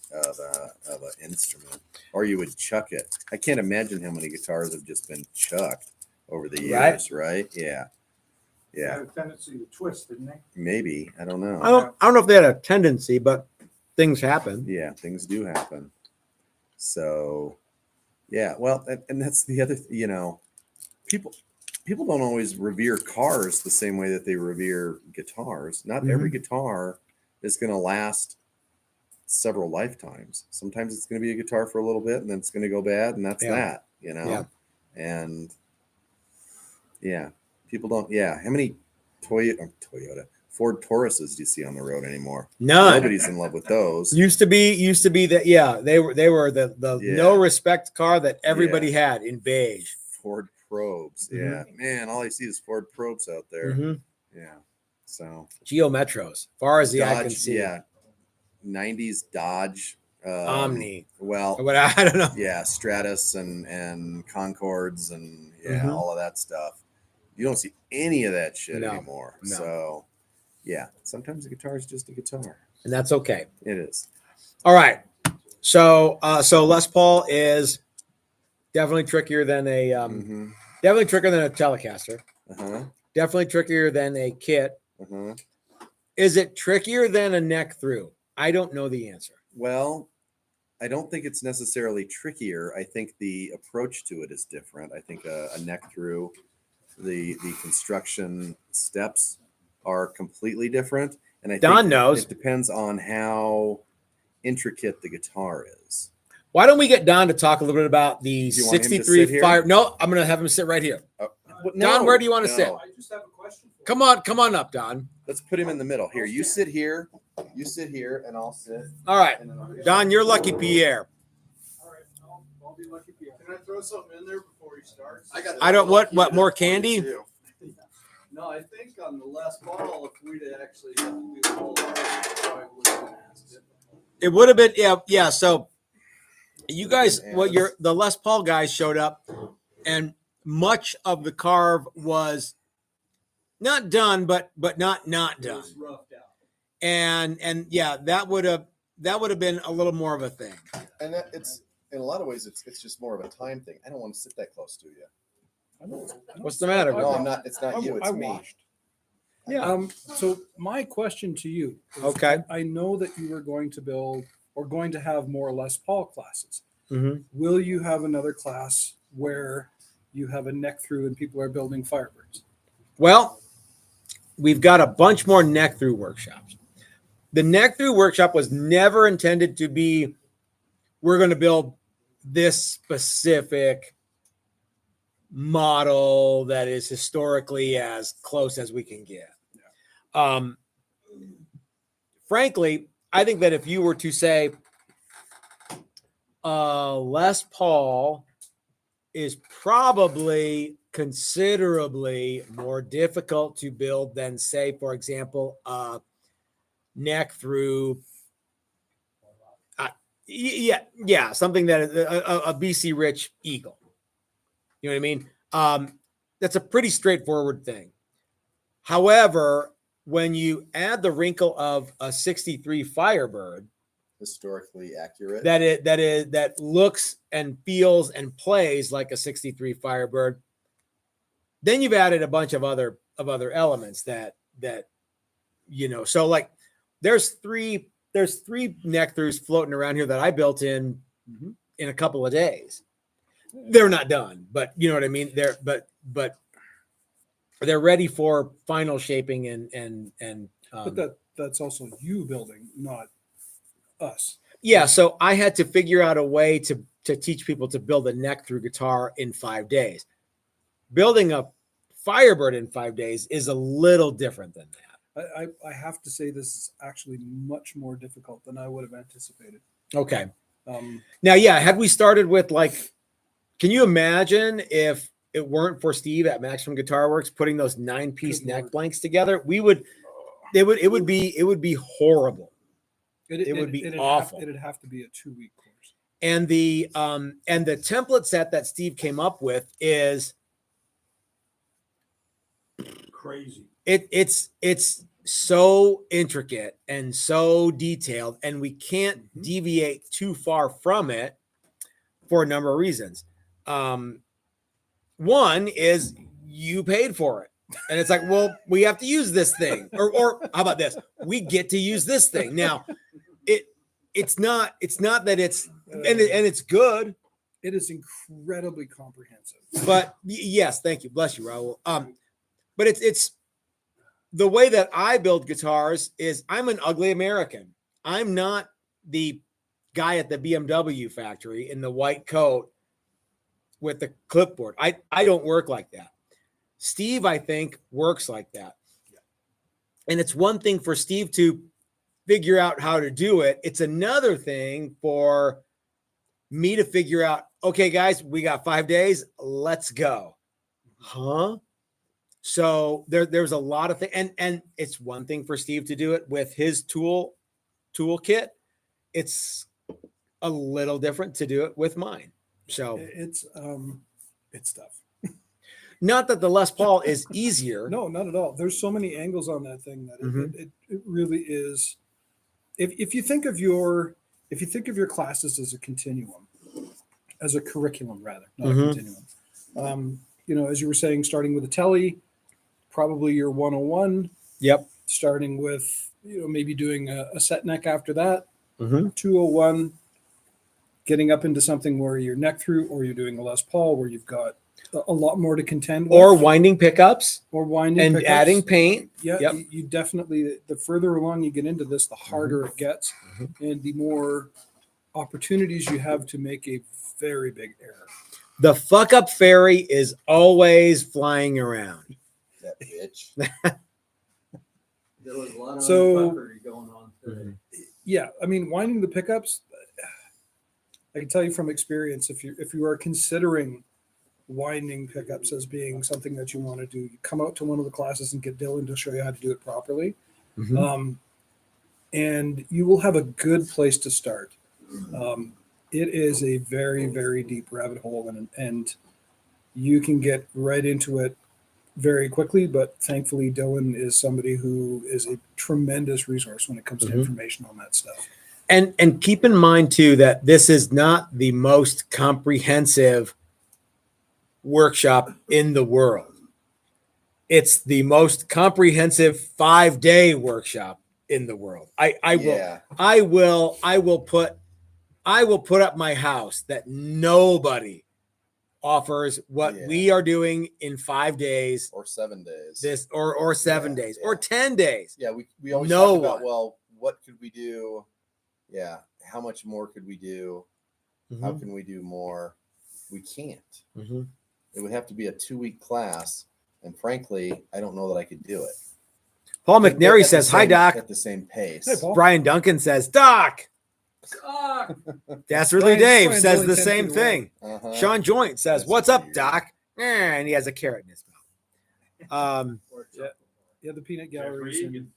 instrument, or you would chuck it. I can't imagine how many guitars have just been chucked over the years, right? Yeah. They Yeah. had a tendency to twist, didn't they? Maybe. I don't know. I don't know if they had a tendency, but things happen. Yeah, things do happen. So, yeah, well, and that's the other, people don't always revere cars the same way that they revere guitars. Not every guitar is going to last several lifetimes. Sometimes it's going to be a guitar for a little bit and then it's going to go bad, and that's that, Yeah. And yeah, people don't. Yeah, how many Toyota Ford Tauruses do you see on the road anymore? None. Nobody's in love with those. Used to be that. Yeah, they were the Yeah. no respect car that everybody had in beige. Ford Probes. Yeah, man, all I see is Ford Probes out there. Mhm. Yeah. So Geo Metros, far as the eye can Dodge, see. yeah. 90s Dodge. Omni. Well, But I don't know. yeah, Stratus and Concords and Mhm. all of that stuff. You don't see any of that shit No, anymore. no. So yeah, sometimes a guitar is just a guitar. And that's okay. It is. All right. So Les Paul is definitely trickier than a Mhm. definitely trickier than a Telecaster. Uh-huh. Definitely trickier than a kit. Uh-huh. Is it trickier than a neck through? I don't know the answer. Well, I don't think it's necessarily trickier. I think the approach to it is different. I think a neck through, the construction steps are completely different. And I Don think knows. it depends on how intricate the guitar is. Why don't we get Don to talk a little bit about the you want him to 63 sit here? Fire? No, I'm going to have him sit right here. Don, where do you want to sit? I just have a question for you. Come on up, Don. Let's put him in the middle. Here, you sit here. You sit here, and I'll sit. All right. And then I'll get- Don, you're lucky Pierre. All right, I'll be lucky. Can I throw something in there before he starts? I don't what more candy? No, I think on the Les Paul, if we'd actually had to do the whole thing, it probably would have been as difficult. It would have been yeah. So you guys, the Les Paul guys showed up, and much of the carve was not done, but not It done. was roughed out. Mm-hmm. And yeah, that would have been a little more of a thing. And that it's in a lot of ways, it's just more of a time thing. I don't want to sit that close to you. What's the matter? No, I'm not. It's not you. It's I me. watched. Yeah. So my question to you. Is, Okay. I know that you were going to build or going to have more Les Paul classes. Mm-hmm. Will you have another class where you have a neck through and people are building Firebirds? Well, we've got a bunch more neck through workshops. The neck through workshop was never intended to be, we're going to build this specific model that is historically as close as we can get. Frankly, I think that if you were to say Les Paul is probably considerably more difficult to build than, say, for example, neck through something that is a BC Rich Eagle. You know what I mean? That's a pretty straightforward thing. However, when you add the wrinkle of a 63 Firebird, Historically accurate. that looks and feels and plays like a 63 Firebird, then you've added a bunch of other elements that so like there's three neck throughs floating around here that I built in a couple of days. They're not done, but you know what I mean? But they're ready for final shaping and But that's also you building, not us. yeah. So I had to figure out a way to teach people to build a neck through guitar in 5 days. Building a Firebird in 5 days is a little different than that. I have to say this is actually much more difficult than I would have anticipated. Okay. Now, yeah, had we started with can you imagine if it weren't for Steve at Maximum Guitar Works putting those 9-piece neck blanks together? It would be horrible. It would be awful. It'd have to be a 2-week course. And the template set that Steve came up with is Crazy. It's so intricate and so detailed, and we can't deviate too far from it for a number of reasons. One is you paid for it. And it's like, well, we have to use this thing. Or how about this? We get to use this thing. Now, it's not that it's and it's good. It is incredibly comprehensive. But yes, thank you. Bless you, Raul. But it's the way that I build guitars is I'm an ugly American. I'm not the guy at the BMW factory in the white coat with the clipboard. I don't work like that. Steve, I think, works like that. And it's one thing for Steve to figure out how to do it. It's another thing for me to figure out, okay, guys, we got 5 days. Let's go. Huh? So there's a lot of things. And it's one thing for Steve to do it with his toolkit. It's a little different to do it with mine. So it's tough. Not that the Les Paul is easier. No, not at all. There's so many angles on that thing that it really is. If you think of your classes as a continuum, as a curriculum rather, not a continuum. As you were saying, starting with a telly, probably your 101. Yep. Starting with maybe doing a set neck after that. 201. Getting up into something where you're neck through, or you're doing a Les Paul where you've got a lot more to contend with. Or winding pickups. And pickups. adding paint. Yeah, yep. you definitely, the further along you get into this, the harder it gets, and the more opportunities you have to make a very big error. The fuck up fairy is always flying around. That bitch. There was a lot of So- fuckery going on today. Yeah, I mean, winding the pickups, I can tell you from experience, if you are considering winding pickups as being something that you want to do, you come out to one of the classes and get Dylan to show you how to do it properly. And you will have a good place to start. It is a very, very deep rabbit hole, and you can get right into it very quickly. But thankfully, Dylan is somebody who is a tremendous resource when it comes to information on that stuff. And keep in mind too that this is not the most comprehensive workshop in the world. It's the most comprehensive 5-day workshop in the world. I will put up my house that nobody offers what Yeah. we are doing in 5 days, or 7 days. this or 7 Yeah, days or yeah. 10 days. Yeah, we always No talk about, one. well, what could we do? Yeah, how much more could we do? How can we do more? We can't. Mhm. It would have to be a 2-week class, and frankly, I don't know that I could do it. Paul At McNary the says, "Hi, same- Doc." At the same pace. Hey, Paul. Brian Duncan says, "Doc." Ah, Dastardly Brian's- Dave Brian's says only the 10 same feet away. thing. Uh-huh. Sean Joint says, That's "What's up, weird. Doc?" And he has a carrot in his mouth. Yeah, the peanut Jeffrey galleries. Egan.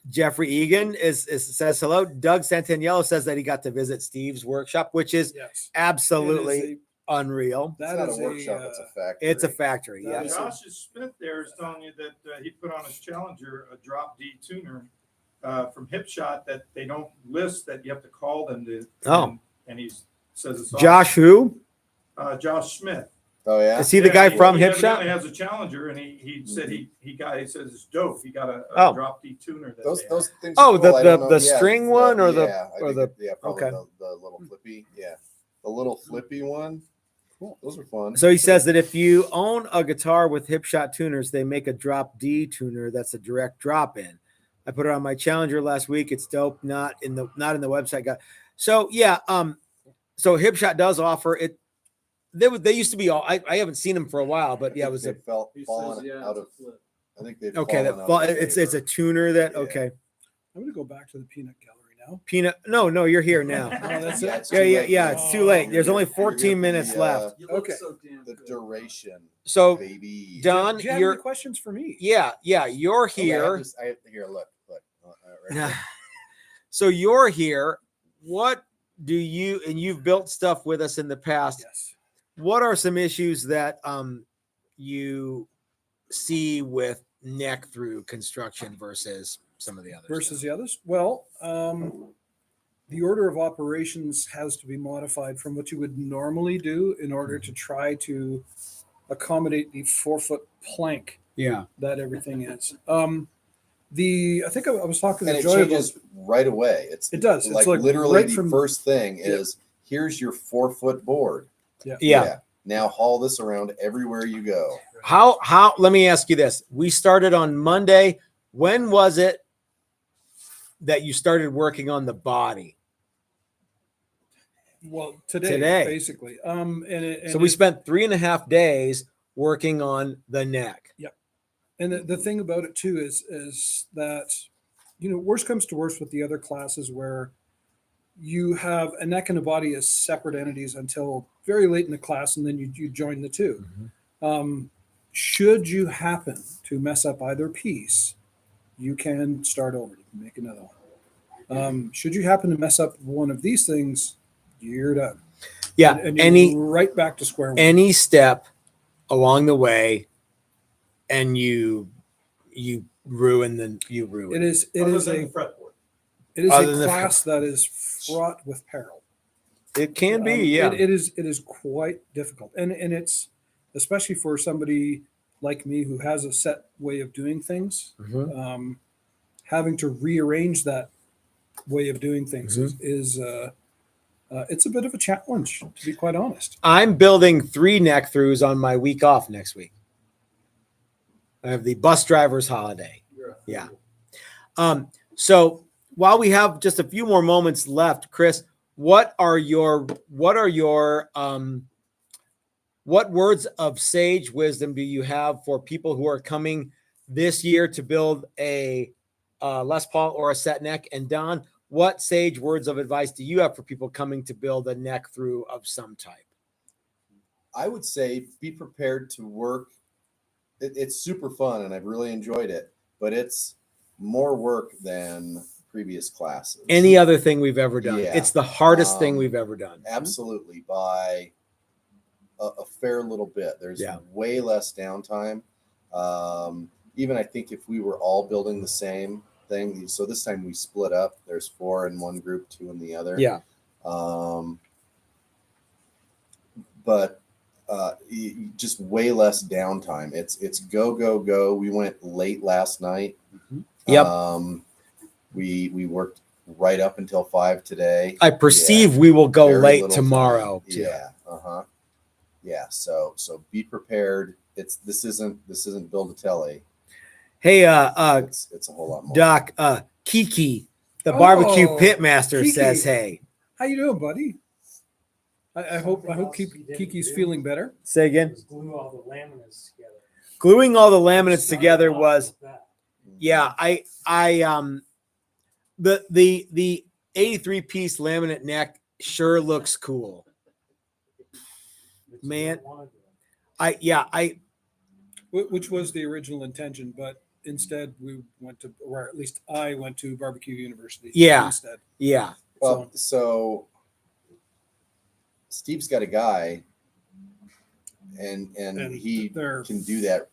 Jeffrey Egan says hello. Doug Santaniello says that he got to visit Steve's workshop, which is Yes. absolutely It is unreal. It's That not is a workshop, it's a factory. It's a factory. That Yeah. is- Josh Smith there is telling you that he put on his Challenger a drop D tuner from Hipshot that they don't list, that you have to call them to. Oh. And he says it's Josh, who awesome. Josh Smith. Oh, yeah? is he? The guy from he Hipshot? evidently has a Challenger, and he said he says it's dope. He got a Oh. drop D tuner. That Those they those have. things. Oh, are cool. I don't know. the string one or the- yeah, I or think the- probably okay. the little flippy. Yeah, the little flippy one. Cool. Those are fun. So he says that if you own a guitar with Hipshot tuners, they make a drop D tuner that's a direct drop in. I put it on my Challenger last week. It's dope. Not in the website guide. So yeah, so Hipshot does offer it. They used to be all. I haven't seen them for a while, but yeah, it was they a felt he says, fallen yeah, out it's a of. flip. I think they've okay. fallen out of It's a favor. tuner that Yeah. okay. I'm going to go back to the peanut gallery now. Peanut. No, you're here now. Oh, that's Yeah, it. it's Yeah, too yeah, late. yeah. It's too late. There's only You're 14 gonna minutes be, left. You look Okay. so damn The good. duration, So baby. Don, Do you have you're any questions for me? yeah, you're Okay, here. Here, look. Right here. So you're here. What do you and you've built stuff with us in the past? Yes. What are some issues that you see with neck through construction versus some of the others? Versus the others? Well, the order of operations has to be modified from what you would normally do in order to try to accommodate the 4-foot plank Yeah. that everything is. I think I was talking And to it Joy about changes right away. it does. It's like like literally right the from first thing is here's your 4-foot board. Yeah. Now haul this around everywhere you go. How let me ask you this. We started on Monday. When was it that you started working on the body? well today, Today. basically. And So we spent 3.5 days working on the neck. And the thing about it too is that, worst comes to worst with the other classes where you have a neck and a body as separate entities until very late in the class, and then you join the two. Should you happen to mess up either piece, you can start over. You can make another one. Should you happen to mess up one of these things, you're done. Yeah. And you're Any right back to square one. any step along the way and you ruin It is Other a than the fretboard. it is other a than the- class that is fraught with peril. it can be, Um, yeah. it is quite difficult, and it's especially for somebody like me who has a set way of doing things. Mhm. Having to rearrange that way of doing things Mm-hmm. is it's a bit of a challenge, to be quite honest. I'm building 3 neck throughs on my week off next week. I have the bus driver's holiday. You're a Yeah. fool. So while we have just a few more moments left, Chris, what words of sage wisdom do you have for people who are coming this year to build a Les Paul or a set neck? And Don, what sage words of advice do you have for people coming to build a neck through of some type? I would say be prepared to work. It's super fun and I've really enjoyed it, but it's more work than previous classes. Any other thing we've ever done? Yeah. It's the hardest thing Um, we've ever done. Absolutely, by a fair little bit. There's Yeah. way less downtime. Even I think if we were all building the same thing, so this time we split up. There's 4 in one group, 2 in the other. Yeah. But just way less downtime. It's go. We went late last night. Yep. We worked right up until 5 today. I perceive we will go Very late little tomorrow. time. too. Yeah. yeah. So be prepared. This isn't Build-A-Telly. Hey, It's a whole lot more. Doc, Kiki, the barbecue Oh, pitmaster Kiki. says, "Hey, How you doing, buddy? I hope Kiki's feeling better. say again." Was glue all the laminates together. Gluing all the laminates together Started off was, with that. yeah, the 83 piece laminate neck sure looks cool. But you Man. don't wanna do it. Which was the original intention, but instead we went to, or at least I went to Barbecue University. Yeah. Instead. Yeah. Well, so Steve's got a guy, and And he they're- can do that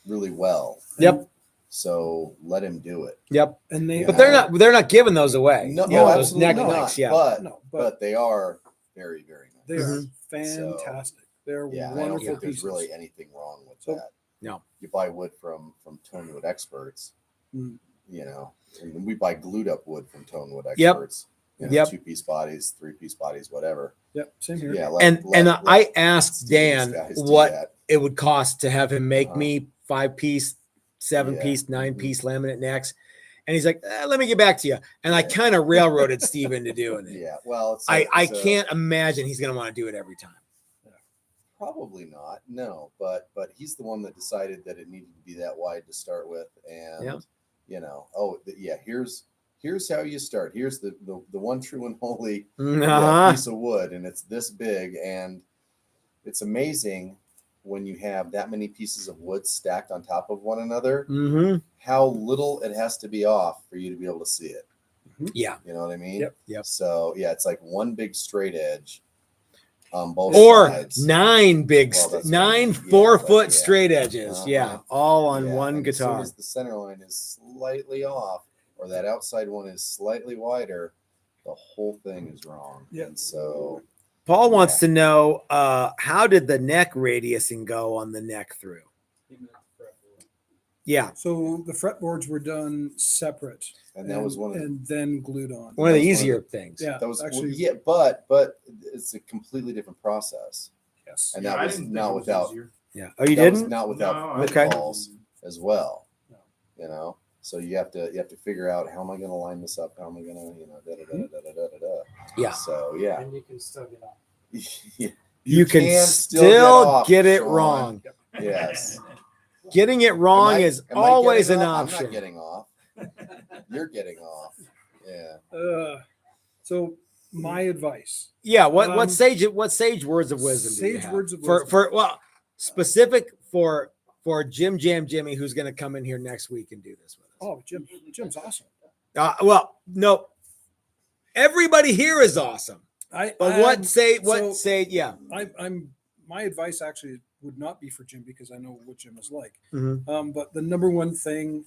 really well. Yep. So let him do it. Yep. And they, Yeah. But they're not giving those away. No, You know, oh, those absolutely neck not. necks, yeah. But no, but they are very, very nice. they are Mhm. fantastic. They're Yeah, I don't wonderful think there's pieces. really anything wrong with So- that. No. You buy wood from Tonewood Experts, Mm. you know, and we buy glued up wood from Tonewood Yep. Experts. You know, Yep. 2-piece bodies, 3-piece bodies, whatever. Yep, same here. Yeah. And I asked Steve's Dan guys do what that. it would cost to have him make Uh-huh. me 5-piece, 7-piece, Yeah. 9-piece laminate necks. And he's like, let me get back to you. And I Yeah. kind of railroaded Steve into doing it. Yeah. Well, it's I it's can't imagine he's going to want to do it every time. Probably not. No, but he's the one that decided that it needed to be that wide to start with, and Yeah. you know, here's how you start. Here's the one true and holy Uh-huh. piece of wood, and it's this big, and it's amazing when you have that many pieces of wood stacked on top of one another, Mm-hmm. how little it has to be off for you to be able to see it. Yeah. You know what I mean? Yep. Yep. So yeah, it's like one big straight edge on both Or sides. 9 big, Well, that's nine right. Yeah, 4-foot yeah. straight edges. Uh-huh. Yeah. All on Yeah, one and as soon guitar. as the center line is slightly off, or that outside one is slightly wider, the whole thing is wrong. Yeah. And so Paul wants Yeah. to know how did the neck radiusing go on the neck through? Even at the fretboard. Yeah. So the fretboards were done separate, and that was one of the, and then glued on. One of That the was one of easier the- things. Yeah, that was actually, yeah, but it's a completely different process, yes. and Yeah, that I was didn't think not it was without easier. Yeah. Oh, you that was didn't? not without No, I Okay. pitfalls as well. No. You know, so you have to figure out, how am I going to line this up? How am I going to da da da da da da da. Yeah. So yeah, And you can still get off. You can still get it Sean. wrong. Yes. Getting it wrong Am I- is am I always getting an off? I'm option. not getting off. You're getting off. Yeah. So my advice. Yeah. What Um, sage words of wisdom do you sage have? words of for wisdom. well specific for Jim Jimmy, who's going to come in here next week and do this with us. Oh, Jim's awesome. Well, no, everybody here is awesome. But what say yeah. I'm my advice actually would not be for Jim, because I know what Jim is like. Mhm. But the number one thing,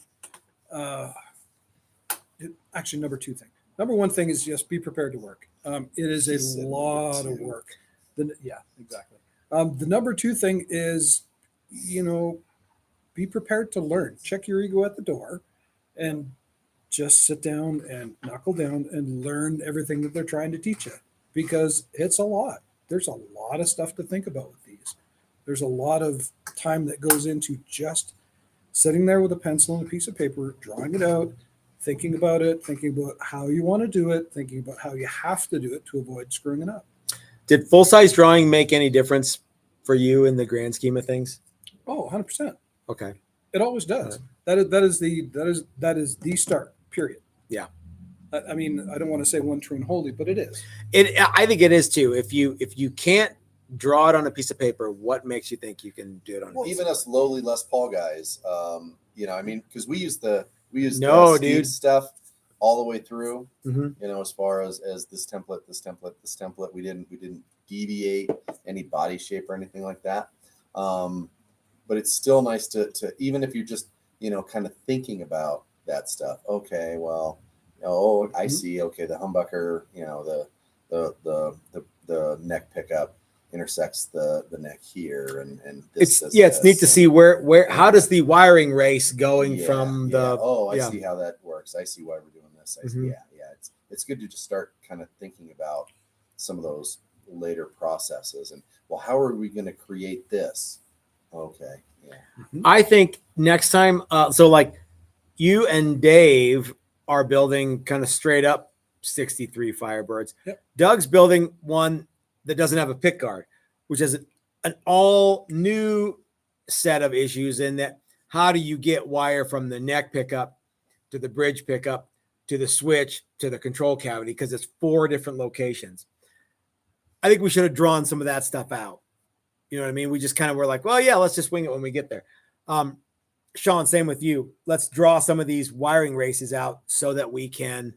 number two thing. Number one thing is just be prepared to work. It is He said a number lot of two. work. Yeah, exactly. The number two thing is, be prepared to learn. Check your ego at the door, and just sit down and knuckle down and learn everything that they're trying to teach you, because it's a lot. There's a lot of stuff to think about with these. There's a lot of time that goes into just sitting there with a pencil and a piece of paper, drawing it out, thinking about it, thinking about how you want to do it, thinking about how you have to do it to avoid screwing it up. Did full size drawing make any difference for you in the grand scheme of things? Oh, 100%. Okay. It always does. That is the start, period. Yeah. I mean, I don't want to say one true and holy, but it is. I think it is too. If you can't draw it on a piece of paper, what makes you think you can do it on a piece Even us lowly Les Paul guys, I mean, because we use No, Steve dude. stuff all the way through. Mhm. As far as this template, we didn't deviate any body shape or anything like that. But it's still nice to even if you're just kind of thinking about that stuff. Okay, well, I see. Okay, the humbucker, the neck pickup intersects the neck here, and it's neat to see where how does the wiring race going from the I yeah. see how that works. I see why we're doing this. Mhm. It's good to just start kind of thinking about some of those later processes. And well, how are we going to create this? Okay. Yeah. I think next time, so like you and Dave are building kind of straight up 63 Firebirds. Yep. Doug's building one that doesn't have a pick guard, which is an all new set of issues in that how do you get wire from the neck pickup to the bridge pickup to the switch to the control cavity, because it's 4 different locations. I think we should have drawn some of that stuff out. You know what I mean? We just kind of were like, well, yeah, let's just wing it when we get there. Sean, same with you. Let's draw some of these wiring races out so that we can,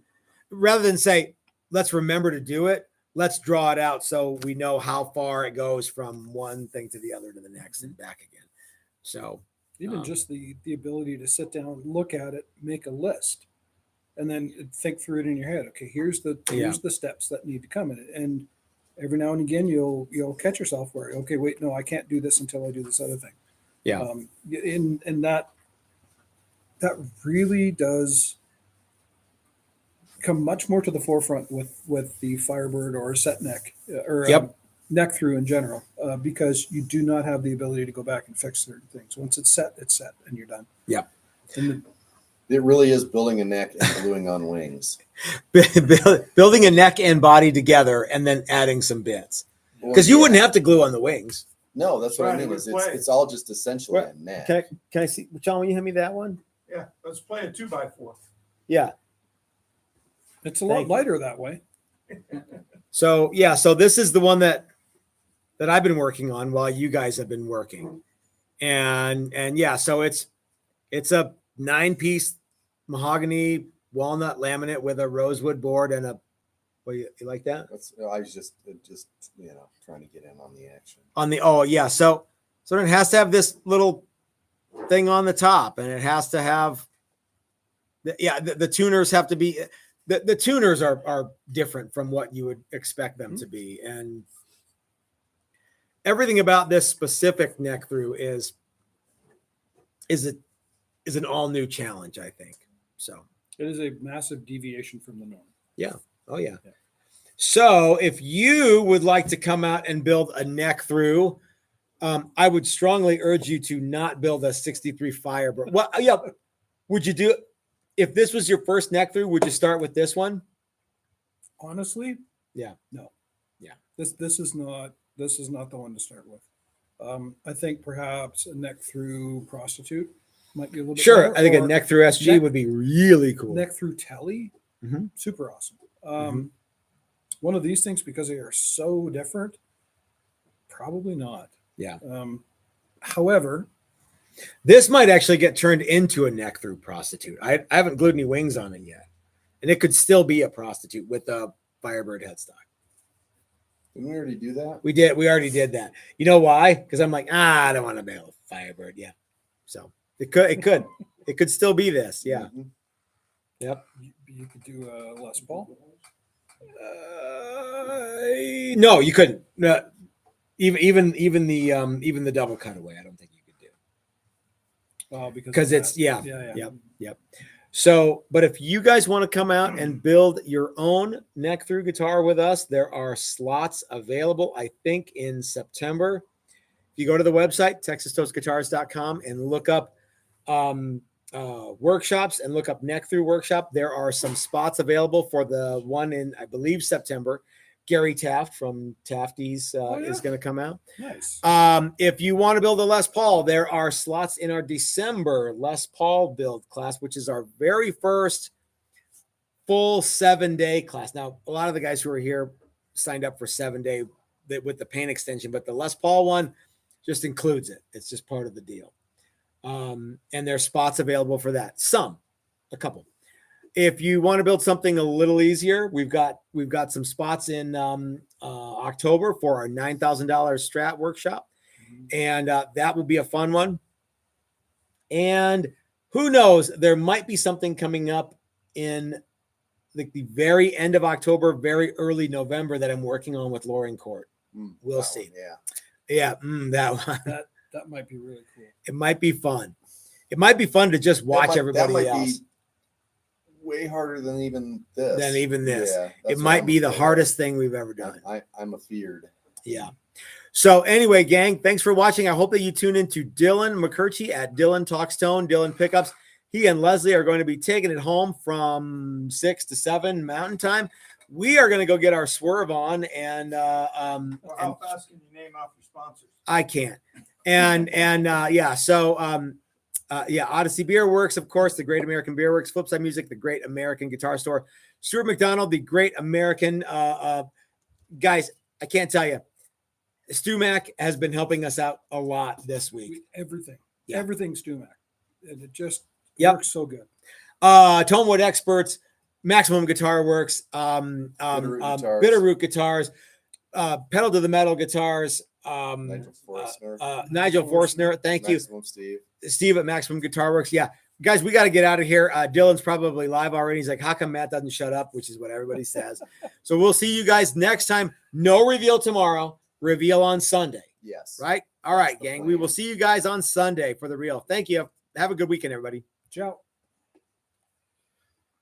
rather than say, let's remember to do it, let's draw it out so we know how far it goes from one thing to the other to the next and back again. So Even just the ability to sit down, look at it, make a list, and then think through it in your head. Okay, here's the steps that need to come in it. And every now and again, you'll catch yourself where, okay, wait, no, I can't do this until I do this other thing. Yeah. And that really does come much more to the forefront with the Firebird or set neck or neck through in general, because you do not have the ability to go back and fix certain things. Once it's set, and you're done. Yeah. And It really is building a neck and gluing on wings. building a neck and body together and then adding some bits, because you wouldn't have to glue on the wings. No, that's what I Right, mean. Is play. it's all just essentially What? a neck. Can I see, John, will you hand me that one? Yeah, let's play a 2x4. Yeah. it's a lot Thank you. lighter that way. So this is the one that I've been working on while you guys have been working. And yeah, so it's a 9-piece mahogany walnut laminate with a rosewood board and a, what, you like that? I was just trying to get in on the action. On the, oh yeah. So it has to have this little thing on the top, and it has to have the tuners have to be, the tuners are different from what you would expect them to be. And everything about this specific neck through is an all new challenge, I think. So It is a massive deviation from the norm. oh yeah. So if you would like to come out and build a neck through, I would strongly urge you to not build a 63 Firebird. Well, yeah. Would you do, if this was your first neck through, would you start with this one? Honestly, Yeah. no. Yeah. This is not the one to start with. I think perhaps a neck through prostitute might be a little bit Sure. better, I think a or neck through SG neck- would be really cool. neck through telly, Mhm. super awesome. One of these things, because they are so different, probably not. Yeah. However, This might actually get turned into a neck through prostitute. I haven't glued any wings on it yet. And it could still be a prostitute with a Firebird headstock. Didn't we already do that? We already did that. You know why? Because I'm like, I don't want to build a Firebird. Yeah. So it could still be this. Yeah. Mhm. Yep. you could do a Les Paul. No, you couldn't. No, even the double cutaway, I don't think you could do. Because of it's that. yeah. Yep. So, but if you guys want to come out and build your own neck through guitar with us, there are slots available, I think, in September. If you go to the website, texastoastguitars.com, and look up workshops and look up neck through workshop, there are some spots available for the one in, I believe, September. Gary Taft from Tafty's is going to come out. Nice. If you want to build a Les Paul, there are slots in our December Les Paul build class, which is our very first full 7-day class. Now, a lot of the guys who are here signed up for 7-day with the paint extension, but the Les Paul one just includes it. It's just part of the deal. And there's spots available for that. A couple. If you want to build something a little easier, we've got some spots in October for our $9,000 Strat workshop, and that will be a fun one. And who knows, there might be something coming up in the very end of October, very early November that I'm working on with Loring Court. We'll That see. one, yeah. That one. That might be really cool. It might be fun. It might be fun to just watch That everybody might else. Be way harder than even this. Yeah, that's it what might I'm be the afraid of. hardest thing we've ever done. I'm afeared. Yeah. So anyway, gang, thanks for watching. I hope that you tune into Dylan McCurchie at Dylan Talks Tone, Dylan Pickups. He and Leslie are going to be taking it home from 6 to 7 Mountain Time. We are going to go get our swerve on, and Well, how fast can you name off your sponsors? I can't. Yeah, Odyssey Beer Works, of course, the Great American Beer Works, Flipside Music, the Great American Guitar Store, Stuart McDonald, the Great American. Guys, I can't tell you, Stu Mac has been helping us out a lot this week. Everything, Yeah. everything's Stumac, and it just Yep. works so good. Tonewood Experts, Maximum Guitar Works, Bitterroot Guitars, Pedal to the Metal Guitars, Nigel Forstner. Nigel Forstner. Thank you. Maximum Steve at Maximum Guitar Works. Yeah, guys, we got to get out of here. Dylan's probably live already. He's like, how come Matt doesn't shut up? Which is what everybody says. So we'll see you guys next time. No reveal tomorrow. Reveal on Sunday. Yes. Right? All right, the gang. We will plan. see you guys on Sunday for the real. Thank you. Have a good weekend, everybody. Ciao.